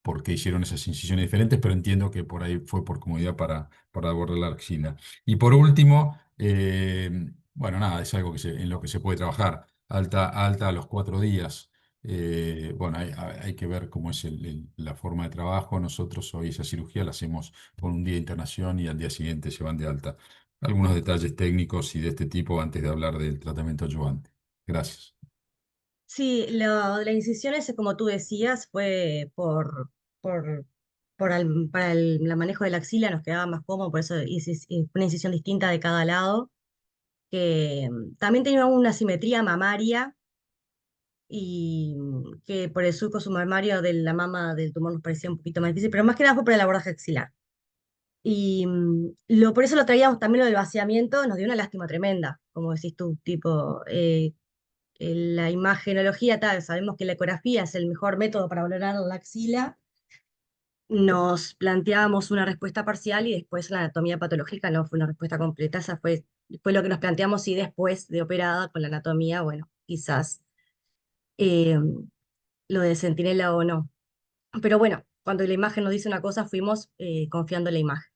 porque hicieron esas incisiones diferentes, pero entiendo que por ahí fue por comodidad para abordar la axila. Y por último, bueno, nada, es algo en lo que se puede trabajar. Alta a los 4 días. Bueno, hay que ver cómo es la forma de trabajo. Nosotros hoy esa cirugía la hacemos con un día de internación y al día siguiente se van de alta. Algunos detalles técnicos y de este tipo antes de hablar del tratamiento adyuvante. Gracias. Sí, lo de las incisiones, como tú decías, fue por, para el manejo de la axila nos quedaba más cómodo, por eso una incisión distinta de cada lado, que también tenía una simetría mamaria y que por el surco submamario de la mama del tumor nos parecía un poquito más difícil, pero más que nada fue por el abordaje axilar. Y por eso lo traíamos también lo del vaciamiento, nos dio una lástima tremenda, como decís tú, tipo, la imagenología, tal, sabemos que la ecografía es el mejor método para valorar la axila, nos planteábamos una respuesta parcial y después la anatomía patológica no fue una respuesta completa, esa fue lo que nos planteamos y después de operada con la anatomía, bueno, quizás eh, lo de centinela o no. Pero bueno, cuando la imagen nos dice una cosa, fuimos confiando en la imagen.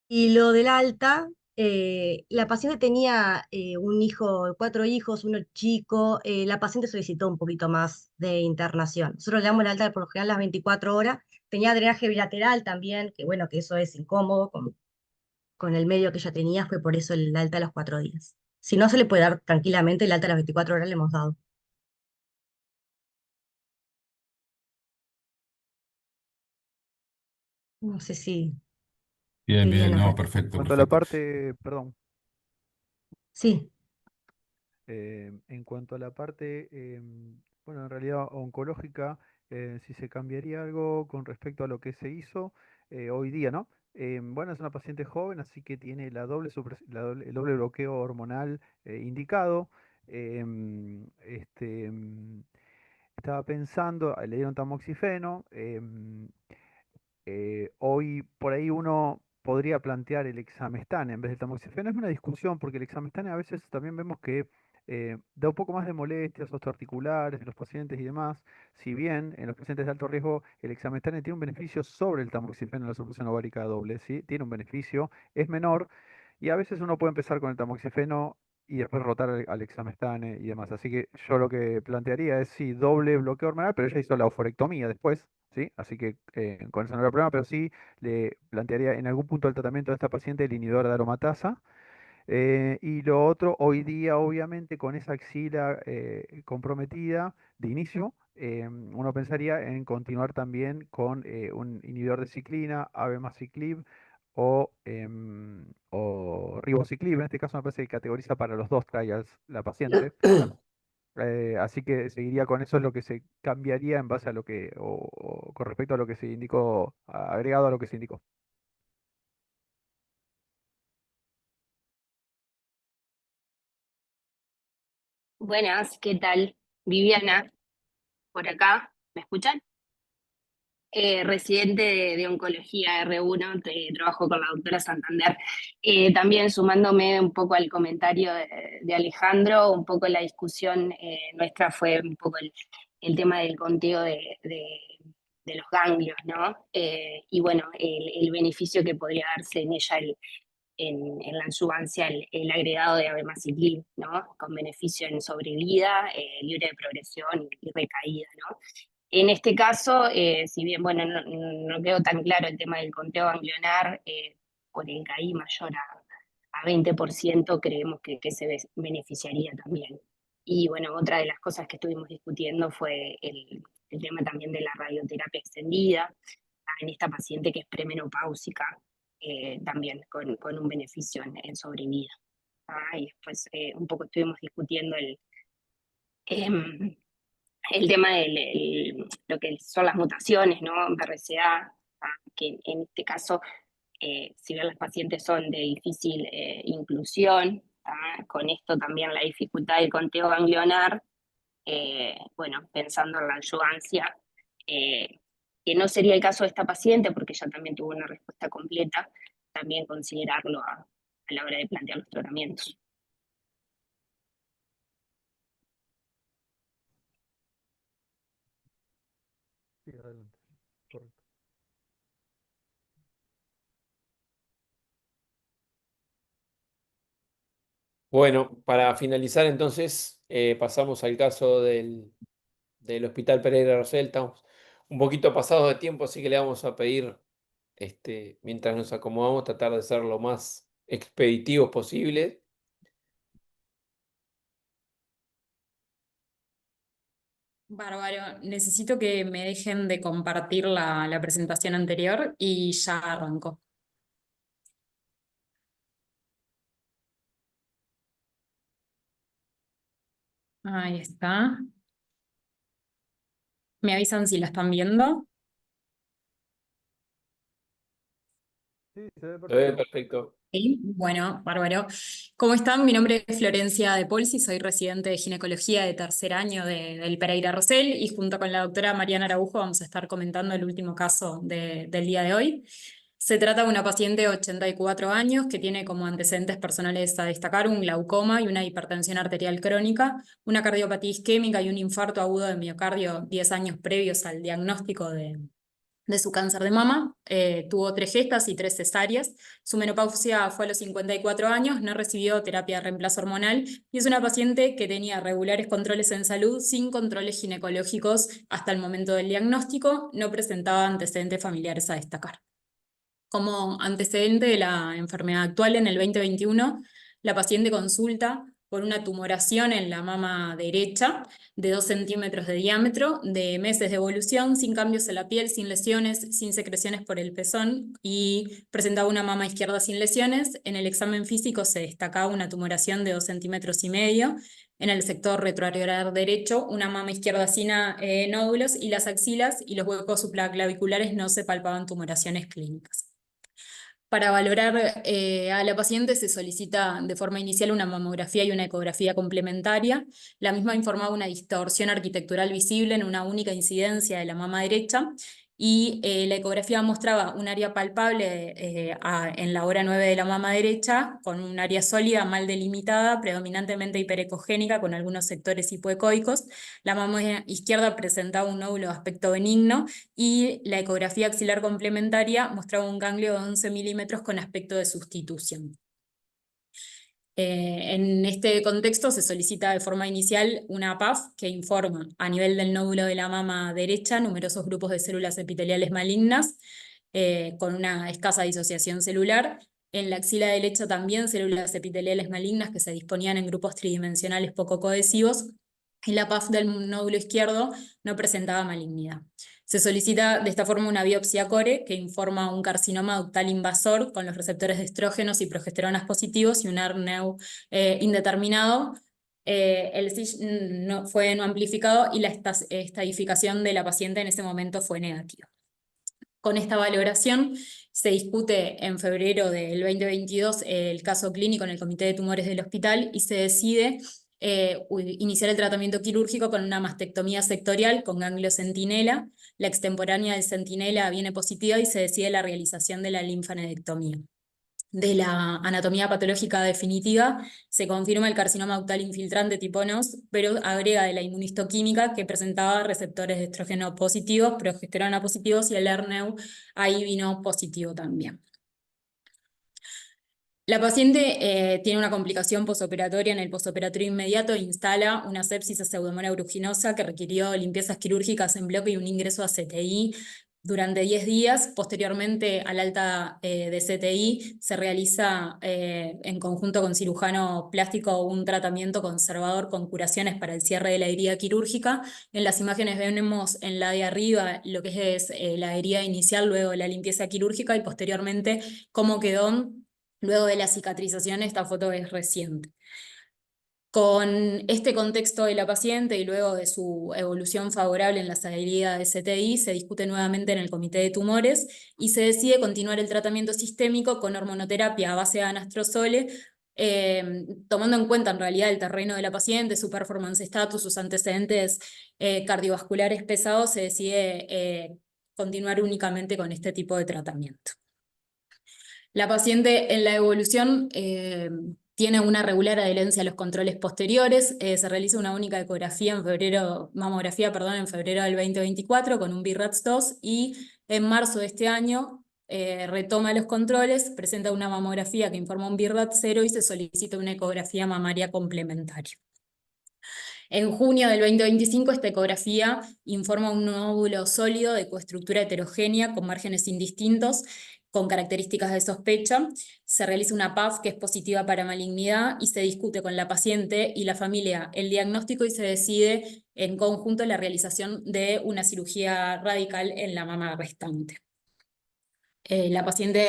Y lo del alta, la paciente tenía un hijo, 4 hijos, uno chico, la paciente solicitó un poquito más de internación. Nosotros le damos el alta por lo general las 24 horas, tenía drenaje bilateral también, que bueno, que eso es incómodo con el medio que ella tenía, fue por eso el alta a los 4 días. Si no, se le puede dar tranquilamente el alta a las 24 horas, le hemos dado. No sé si Bien, bien, Liliana. no, En perfecto, cuanto a la perfecto. parte, perdón, Sí, en cuanto a la parte, bueno, en realidad oncológica, si se cambiaría algo con respecto a lo que se hizo hoy día, ¿no? Bueno, es una paciente joven, así que tiene el doble bloqueo hormonal indicado. Estaba pensando, le dieron tamoxifeno. Hoy por ahí uno podría plantear el examestane en vez del tamoxifeno. Es una discusión porque el examestane a veces también vemos que da un poco más de molestias osteoarticulares en los pacientes y demás. Si bien en los pacientes de alto riesgo el examestane tiene un beneficio sobre el tamoxifeno en la solución ovárica doble, ¿sí? Tiene un beneficio, es menor y a veces uno puede empezar con el tamoxifeno y después rotar al examestane y demás. Así que yo lo que plantearía es sí, doble bloqueo hormonal, pero ella hizo la oforectomía después, ¿sí? Así que con eso no era problema, pero sí le plantearía en algún punto del tratamiento de esta paciente el inhibidor de aromatasa. Y lo otro, hoy día, obviamente, con esa axila comprometida de inicio, uno pensaría en continuar también con un inhibidor de ciclina, abemaciclib o ribociclib. En este caso me parece que categoriza para los dos trials la paciente. Así que seguiría con eso, es lo que se cambiaría en base a lo que, o con respecto a lo que se indicó, agregado a lo que se indicó. Buenas, ¿qué tal? Viviana, por acá, ¿me escuchan? Residente de oncología R1, trabajo con la doctora Santander. También sumándome un poco al comentario de Alejandro, un poco la discusión nuestra fue un poco el tema del conteo de los ganglios, ¿no? Y bueno, el beneficio que podría darse en ella en la adjuvancia el agregado de abemaciclib, ¿no? Con beneficio en sobrevida, libre de progresión y recaída, ¿no? En este caso, si bien, bueno, no quedó tan claro el tema del conteo ganglionar, por el KI mayor a 20%, creemos que se beneficiaría también. Y bueno, otra de las cosas que estuvimos discutiendo fue el tema también de la radioterapia extendida en esta paciente que es premenopáusica, también con un beneficio en sobrevida. Y después un poco estuvimos discutiendo em, el tema de lo que son las mutaciones, ¿no? BRCA, que en este caso, si bien las pacientes son de difícil inclusión, con esto también la dificultad del conteo ganglionar, bueno, pensando en la adyuvancia, que no sería el caso de esta paciente, porque ella también tuvo una respuesta completa, también considerarlo a la hora de plantear los tratamientos. Sí, adelante. Correcto. Bueno, para finalizar entonces, pasamos al caso del Hospital Pereira Rosell. Estamos un poquito pasados de tiempo, así que le vamos a pedir, mientras nos acomodamos, tratar de ser lo más expeditivos posible. Bárbaro, necesito que me dejen de compartir la presentación anterior y ya arranco. Ahí está. ¿Me avisan si la están viendo? Sí, se ve Se ve perfecto. perfecto. Sí, bueno, bárbaro. ¿Cómo están? Mi nombre es Florencia De Polsi, soy residente de ginecología de tercer año del Pereira Rosell y junto con la doctora Mariana Araujo vamos a estar comentando el último caso del día de hoy. Se trata de una paciente de 84 años que tiene como antecedentes personales a destacar un glaucoma y una hipertensión arterial crónica, una cardiopatía isquémica y un infarto agudo de miocardio 10 años previos al diagnóstico de su cáncer de mama. Tuvo 3 gestas y 3 cesáreas. Su menopausia fue a los 54 años, no recibió terapia de reemplazo hormonal y es una paciente que tenía regulares controles en salud sin controles ginecológicos hasta el momento del diagnóstico, no presentaba antecedentes familiares a destacar. Como antecedente de la enfermedad actual, en el 2021, la paciente consulta por una tumoración en la mama derecha de 2 centímetros de diámetro, de meses de evolución, sin cambios en la piel, sin lesiones, sin secreciones por el pezón, y presentaba una mama izquierda sin lesiones. En el examen físico se destacaba una tumoración de 2,5 centímetros. En el sector retroareolar derecho, una mama izquierda sin nódulos, y las axilas y los huecos supraclaviculares no se palpaban tumoraciones clínicas. Para valorar a la paciente se solicita de forma inicial una mamografía y una ecografía complementaria. La misma informaba una distorsión arquitectural visible en una única incidencia de la mama derecha, y la ecografía mostraba un área palpable en la hora 9 de la mama derecha, con un área sólida mal delimitada, predominantemente hiperecogénica, con algunos sectores hipoecoicos. La mama izquierda presentaba un nódulo de aspecto benigno, y la ecografía axilar complementaria mostraba un ganglio de 11 milímetros con aspecto de sustitución. En este contexto se solicita de forma inicial una PAF que informa a nivel del nódulo de la mama derecha numerosos grupos de células epiteliales malignas con una escasa disociación celular. En la axila derecha también células epiteliales malignas que se disponían en grupos tridimensionales poco cohesivos, y la PAF del nódulo izquierdo no presentaba malignidad. Se solicita de esta forma una biopsia core que informa un carcinoma ductal invasor con los receptores de estrógenos y progesteronas positivos y un RNEU indeterminado. El CISH fue no amplificado, y la estadificación de la paciente en ese momento fue negativa. Con esta valoración se discute en febrero del 2022 el caso clínico en el Comité de Tumores del hospital, y se decide iniciar el tratamiento quirúrgico con una mastectomía sectorial con ganglio centinela. La extemporánea del centinela viene positiva y se decide la realización de la linfanedectomía. De la anatomía patológica definitiva se confirma el carcinoma ductal infiltrante tipo NOS, pero agrega de la inmunistoquímica que presentaba receptores de estrógeno positivos, progesterona positivos, y el RNEU ahí vino positivo también. La paciente tiene una complicación posoperatoria. En el posoperatorio inmediato instala una sepsis a pseudomonas aeruginosa que requirió limpiezas quirúrgicas en bloque y un ingreso a CTI durante 10 días. Posteriormente al alta de CTI se realiza en conjunto con cirujano plástico un tratamiento conservador con curaciones para el cierre de la herida quirúrgica. En las imágenes vemos en la de arriba lo que es la herida inicial luego de la limpieza quirúrgica, y posteriormente cómo quedó luego de la cicatrización. Esta foto es reciente. Con este contexto de la paciente y luego de su evolución favorable en la salida de CTI, se discute nuevamente en el Comité de Tumores y se decide continuar el tratamiento sistémico con hormonoterapia a base de anastrozole, tomando en cuenta en realidad el terreno de la paciente, su performance status, sus antecedentes cardiovasculares pesados. Se decide continuar únicamente con este tipo de tratamiento. La paciente en la evolución tiene una regular adherencia a los controles posteriores. Se realiza una única ecografía mamografía en febrero del 2024 con un BRAF2, y en marzo de este año retoma los controles, presenta una mamografía que informa un BRAF0 y se solicita una ecografía mamaria complementaria. En junio del 2025 esta ecografía informa un nódulo sólido de coestructura heterogénea con márgenes indistintos, con características de sospecha. Se realiza una PAF que es positiva para malignidad, y se discute con la paciente y la familia el diagnóstico, y se decide en conjunto la realización de una cirugía radical en la mama restante. La paciente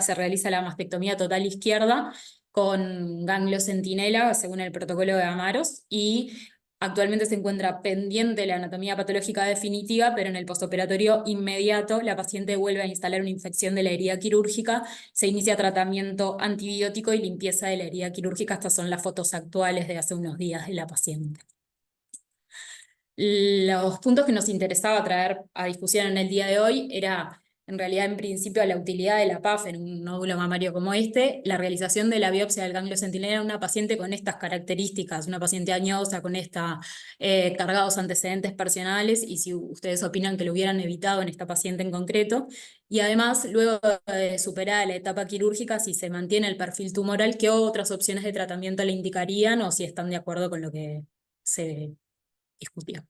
se realiza la mastectomía total izquierda con ganglio centinela según el protocolo de Amaros, y actualmente se encuentra pendiente la anatomía patológica definitiva, pero en el postoperatorio inmediato la paciente vuelve a instalar una infección de la herida quirúrgica, se inicia tratamiento antibiótico y limpieza de la herida quirúrgica. Estas son las fotos actuales de hace unos días de la paciente. Los puntos que nos interesaba traer a discusión en el día de hoy era, en realidad, en principio, la utilidad de la PAF en un nódulo mamario como este, la realización de la biopsia del ganglio centinela en una paciente con estas características, una paciente añosa con cargados antecedentes personales, y si ustedes opinan que lo hubieran evitado en esta paciente en concreto. Y además, luego de superada la etapa quirúrgica, si se mantiene el perfil tumoral, ¿qué otras opciones de tratamiento le indicarían, o si están de acuerdo con lo que se discutió?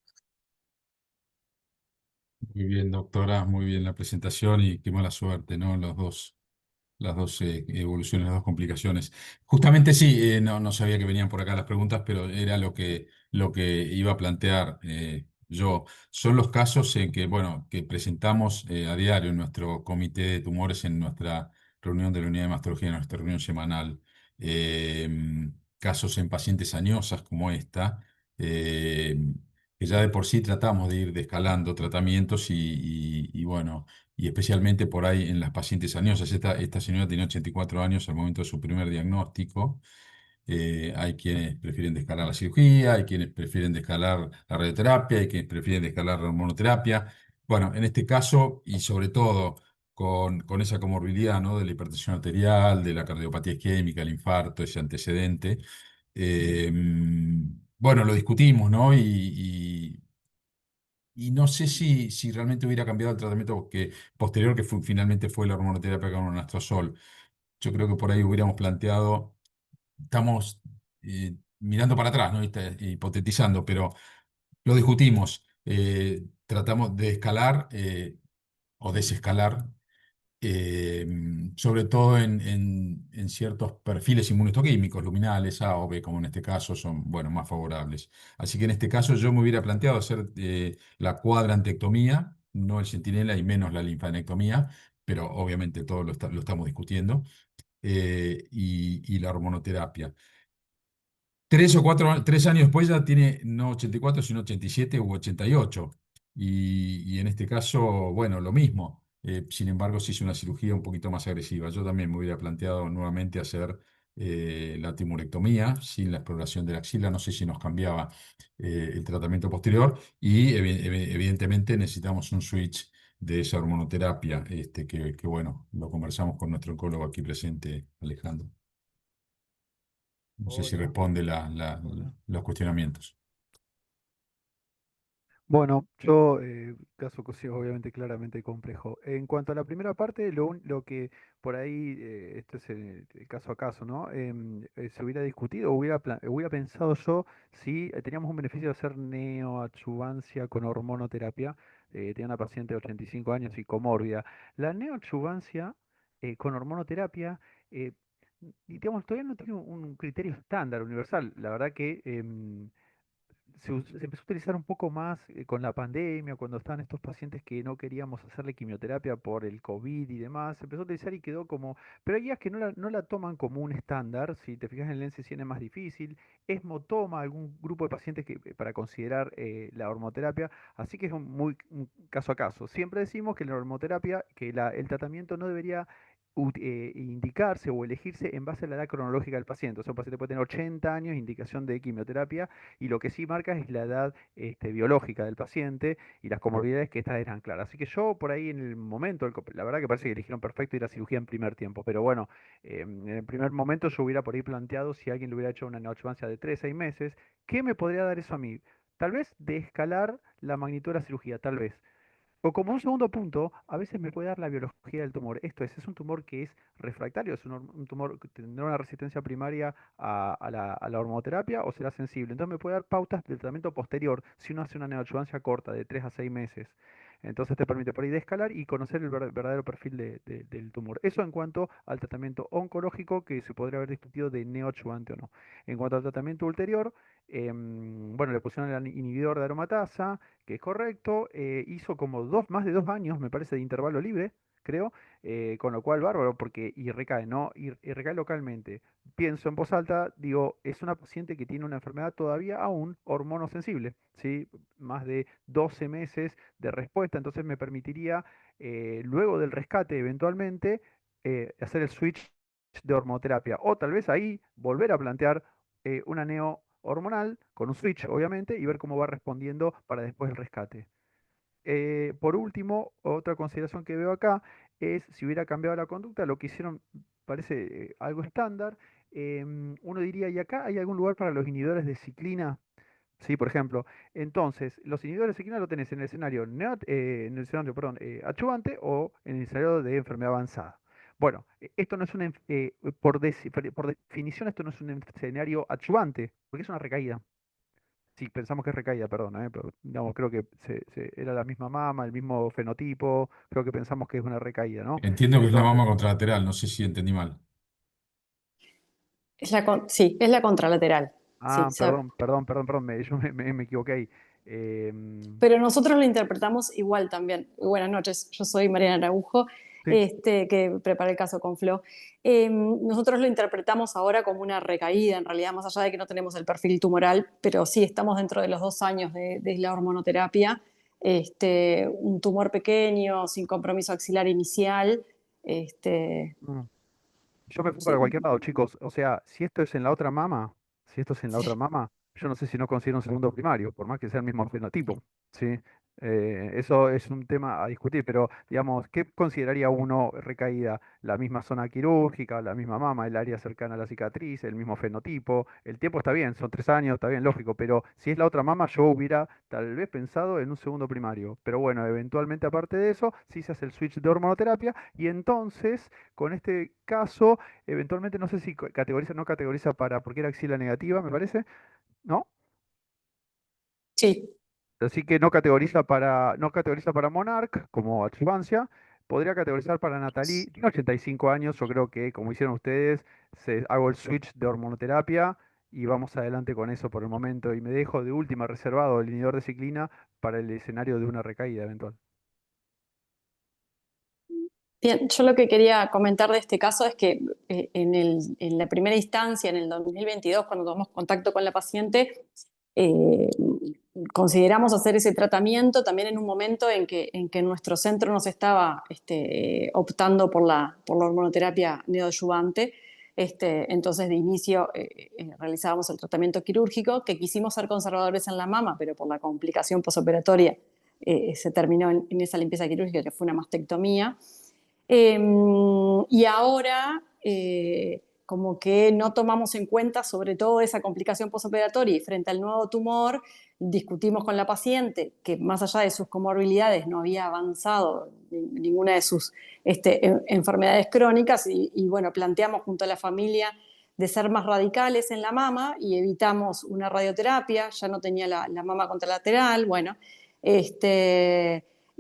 Muy bien, doctora, muy bien la presentación, y qué mala suerte, ¿no? Los dos las dos evoluciones, las dos complicaciones. Justamente sí, no sabía que venían por acá las preguntas, pero era lo que iba a plantear yo. Son los casos en que, bueno, que presentamos a diario en nuestro comité de tumores, en nuestra reunión de la unidad de mastología, en nuestra reunión semanal. Casos en pacientes añosas como esta, eh, que ya de por sí tratamos de ir descalando tratamientos y bueno, y especialmente por ahí en las pacientes añosas. Esta señora tiene 84 años al momento de su primer diagnóstico. Hay quienes prefieren descalar la cirugía, hay quienes prefieren descalar la radioterapia, hay quienes prefieren descalar la hormonoterapia. Bueno, en este caso, y sobre todo con esa comorbilidad, ¿no? De la hipertensión arterial, de la cardiopatía isquémica, el infarto, ese antecedente. eh, bueno, lo discutimos, ¿no? Y no sé si realmente hubiera cambiado el tratamiento posterior, que finalmente fue la hormonoterapia con anastrozol. Yo creo que por ahí hubiéramos planteado, estamos mirando para atrás, ¿no? Hipotetizando, pero lo discutimos. Tratamos de escalar o desescalar, eh, sobre todo en ciertos perfiles inmunohistoquímicos, luminales, A o B, como en este caso, son, bueno, más favorables. Así que en este caso yo me hubiera planteado hacer la cuadrantectomía, no el centinela y menos la linfanectomía, pero obviamente todo lo estamos discutiendo, y la hormonoterapia. 3 años después ya tiene no 84 sino 87 u 88. Y en este caso, bueno, lo mismo. Sin embargo, se hizo una cirugía un poquito más agresiva. Yo también me hubiera planteado nuevamente hacer la timurectomía sin la exploración de la axila. No sé si nos cambiaba el tratamiento posterior. Y evidentemente necesitamos un switch de esa hormonoterapia, que bueno, lo conversamos con nuestro oncólogo aquí presente, Alejandro. No sé si Hola, responde hola. los cuestionamientos. Bueno, yo, caso que sí, obviamente claramente complejo. En cuanto a la primera parte, lo que por ahí, esto es el caso a caso, ¿no? Se hubiera discutido, hubiera pensado yo si teníamos un beneficio de hacer neoadjuvancia con hormonoterapia. Tenía una paciente de 85 años y comórbida. La neoadjuvancia con hormonoterapia, eh, digamos, todavía no tiene un criterio estándar universal. La verdad que se empezó a utilizar un poco más con la pandemia, cuando estaban estos pacientes que no queríamos hacerle quimioterapia por el COVID y demás, se empezó a utilizar y quedó como, pero hay guías que no la toman como un estándar. Si te fijas en el NCCN es más difícil, ESMO toma algún grupo de pacientes para considerar la hormoterapia, así que es un caso a caso. Siempre decimos que la hormoterapia, que el tratamiento no debería indicarse o elegirse en base a la edad cronológica del paciente. O sea, un paciente puede tener 80 años, indicación de quimioterapia, y lo que sí marca es la edad biológica del paciente y las comorbilidades, que estas eran claras. Así que yo por ahí en el momento, la verdad que parece que eligieron perfecto ir a cirugía en primer tiempo, pero bueno, en el primer momento yo hubiera por ahí planteado, si alguien le hubiera hecho una neoadjuvancia de 3 6 meses, ¿qué me podría dar eso a mí? Tal vez de escalar la magnitud de la cirugía, tal vez. O como un segundo punto, a veces me puede dar la biología del tumor. Esto es un tumor que es refractario, es un tumor que tendrá una resistencia primaria a la hormoterapia o será sensible. Entonces me puede dar pautas del tratamiento posterior si uno hace una neoadjuvancia corta de 3 a 6 meses. Entonces te permite por ahí descalar y conocer el verdadero perfil del tumor. Eso en cuanto al tratamiento oncológico, que se podría haber discutido de neoadjuvante o no. En cuanto al tratamiento ulterior, bueno, le pusieron el inhibidor de aromatasa, que es correcto. Hizo como más de 2 años, me parece, de intervalo libre, creo, con lo cual bárbaro, porque y recae, ¿no? Y recae localmente. Pienso en voz alta, digo, es una paciente que tiene una enfermedad todavía aún hormonosensible, ¿sí? Más de 12 meses de respuesta, entonces me permitiría, luego del rescate eventualmente, hacer el switch de hormoterapia, o tal vez ahí volver a plantear una neo hormonal, con un switch obviamente, y ver cómo va respondiendo para después el rescate. Por último, otra consideración que veo acá es si hubiera cambiado la conducta, lo que hicieron parece algo estándar. Uno diría, ¿y acá hay algún lugar para los inhibidores de ciclina? Sí, por ejemplo. Entonces, los inhibidores de ciclina lo tenés en el escenario, en el escenario, perdón, adyuvante, o en el escenario de enfermedad avanzada. Bueno, esto no es por definición, esto no es un escenario adyuvante, porque es una recaída. Sí, pensamos que es recaída, perdón, pero digamos, creo que era la misma mama, el mismo fenotipo, creo que pensamos que es una recaída, ¿no? Entiendo que es la Entonces, mama contralateral, no sé si entendí mal. Sí, es la contralateral. Sí, perdón, yo me equivoqué ahí. Em, pero nosotros lo interpretamos igual también. Buenas noches, yo soy Mariana Araujo, sí, que preparé el caso con Flo. Nosotros lo interpretamos ahora como una recaída, en realidad, más allá de que no tenemos el perfil tumoral, pero sí estamos dentro de los 2 años de la hormonoterapia. Un tumor pequeño, sin compromiso axilar inicial. Este, mm. Yo me fui para sí, cualquier lado, chicos. O sea, si esto es en la otra mama, si esto es en la otra sí. mama, yo no sé si no considero un segundo primario, por más que sea el mismo fenotipo, ¿sí? Eso es un tema a discutir, pero digamos, ¿qué consideraría uno recaída? La misma zona quirúrgica, la misma mama, el área cercana a la cicatriz, el mismo fenotipo. El tiempo está bien, son 3 años, está bien, lógico, pero si es la otra mama, yo hubiera tal vez pensado en un segundo primario. Pero bueno, eventualmente aparte de eso, sí se hace el switch de hormonoterapia y entonces, con este caso, eventualmente no sé si categoriza o no categoriza para, porque era axila negativa, me parece, ¿no? Sí. Así que no categoriza para Monarch como adjuvancia, podría categorizar para Natalie, tiene 85 años, yo creo que como hicieron ustedes, hago el switch de hormonoterapia y vamos adelante con eso por el momento y me dejo de última reservado el inhibidor de ciclina para el escenario de una recaída eventual. Bien, yo lo que quería comentar de este caso es que en la primera instancia, en el 2022, cuando tomamos contacto con la paciente, eh, consideramos hacer ese tratamiento también en un momento en que nuestro centro nos estaba optando por la hormonoterapia neoadyuvante. Entonces, de inicio, realizábamos el tratamiento quirúrgico, que quisimos ser conservadores en la mama, pero por la complicación posoperatoria se terminó en esa limpieza quirúrgica, que fue una mastectomía. Y ahora, como que no tomamos en cuenta sobre todo esa complicación posoperatoria y frente al nuevo tumor, discutimos con la paciente que más allá de sus comorbilidades no había avanzado ninguna de sus enfermedades crónicas y bueno, planteamos junto a la familia de ser más radicales en la mama y evitamos una radioterapia, ya no tenía la mama contralateral, bueno,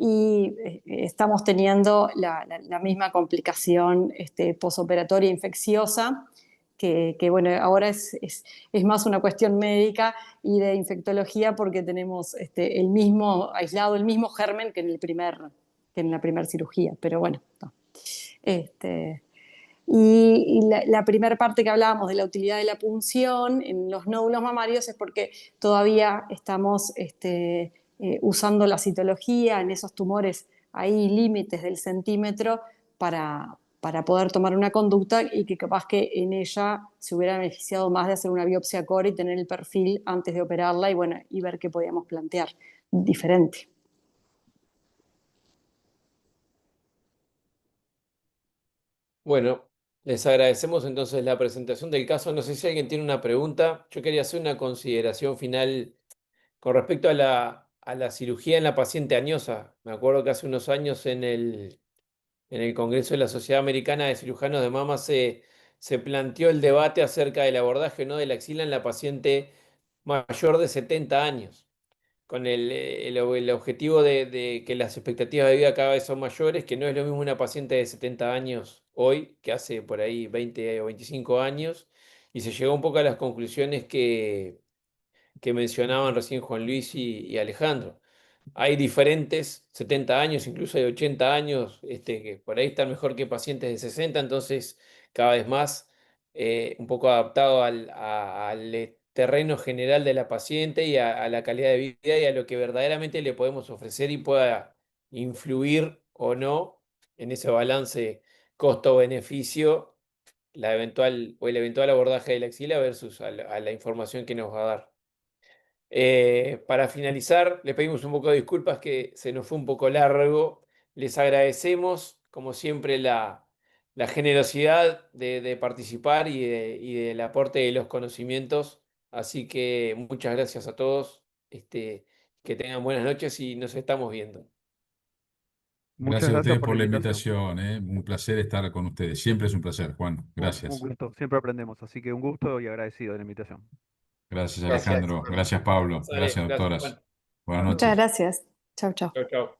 y estamos teniendo la misma complicación posoperatoria infecciosa, que, bueno, ahora es más una cuestión médica y de infectología porque tenemos el mismo, aislado el mismo germen que en la primera cirugía, pero bueno. No. Este, y la primera parte que hablábamos de la utilidad de la punción en los nódulos mamarios es porque todavía estamos usando la citología en esos tumores, hay límites del centímetro para poder tomar una conducta y que capaz que en ella se hubiera beneficiado más de hacer una biopsia core y tener el perfil antes de operarla y, bueno, y ver qué podíamos plantear diferente. Bueno, les agradecemos entonces la presentación del caso. No sé si alguien tiene una pregunta. Yo quería hacer una consideración final con respecto a la cirugía en la paciente añosa. Me acuerdo que hace unos años en el Congreso de la Sociedad Americana de Cirujanos de Mama se planteó el debate acerca del abordaje o no de la axila en la paciente mayor de 70 años, con el objetivo de que las expectativas de vida cada vez son mayores, que no es lo mismo una paciente de 70 años hoy que hace por ahí 20 o 25 años, y se llegó un poco a las conclusiones que mencionaban recién Juan Luis y Alejandro. Hay diferentes, 70 años, incluso de 80 años, que por ahí están mejor que pacientes de 60, entonces cada vez más un poco adaptado al terreno general de la paciente y a la calidad de vida y a lo que verdaderamente le podemos ofrecer y pueda influir o no en ese balance costo-beneficio, la eventual o el eventual abordaje de la axila versus a la información que nos va a dar. Para finalizar, le pedimos un poco de disculpas que se nos fue un poco largo. Les agradecemos, como siempre, la generosidad de participar y del aporte de los conocimientos. Así que muchas gracias a todos. Que tengan buenas noches y nos estamos viendo. Muchas Gracias a gracias ustedes por por la la invitación. invitación, ¿eh? Un placer estar con ustedes. Siempre es un placer, Juan. Un Gracias. gusto, siempre aprendemos, así que un gusto y agradecido de la invitación. Gracias, Gracias. Alejandro. Gracias, Pablo. Sale, Gracias, gracias, doctoras. Juan. Buenas Muchas noches. gracias. Chau, chau. Chau, chau.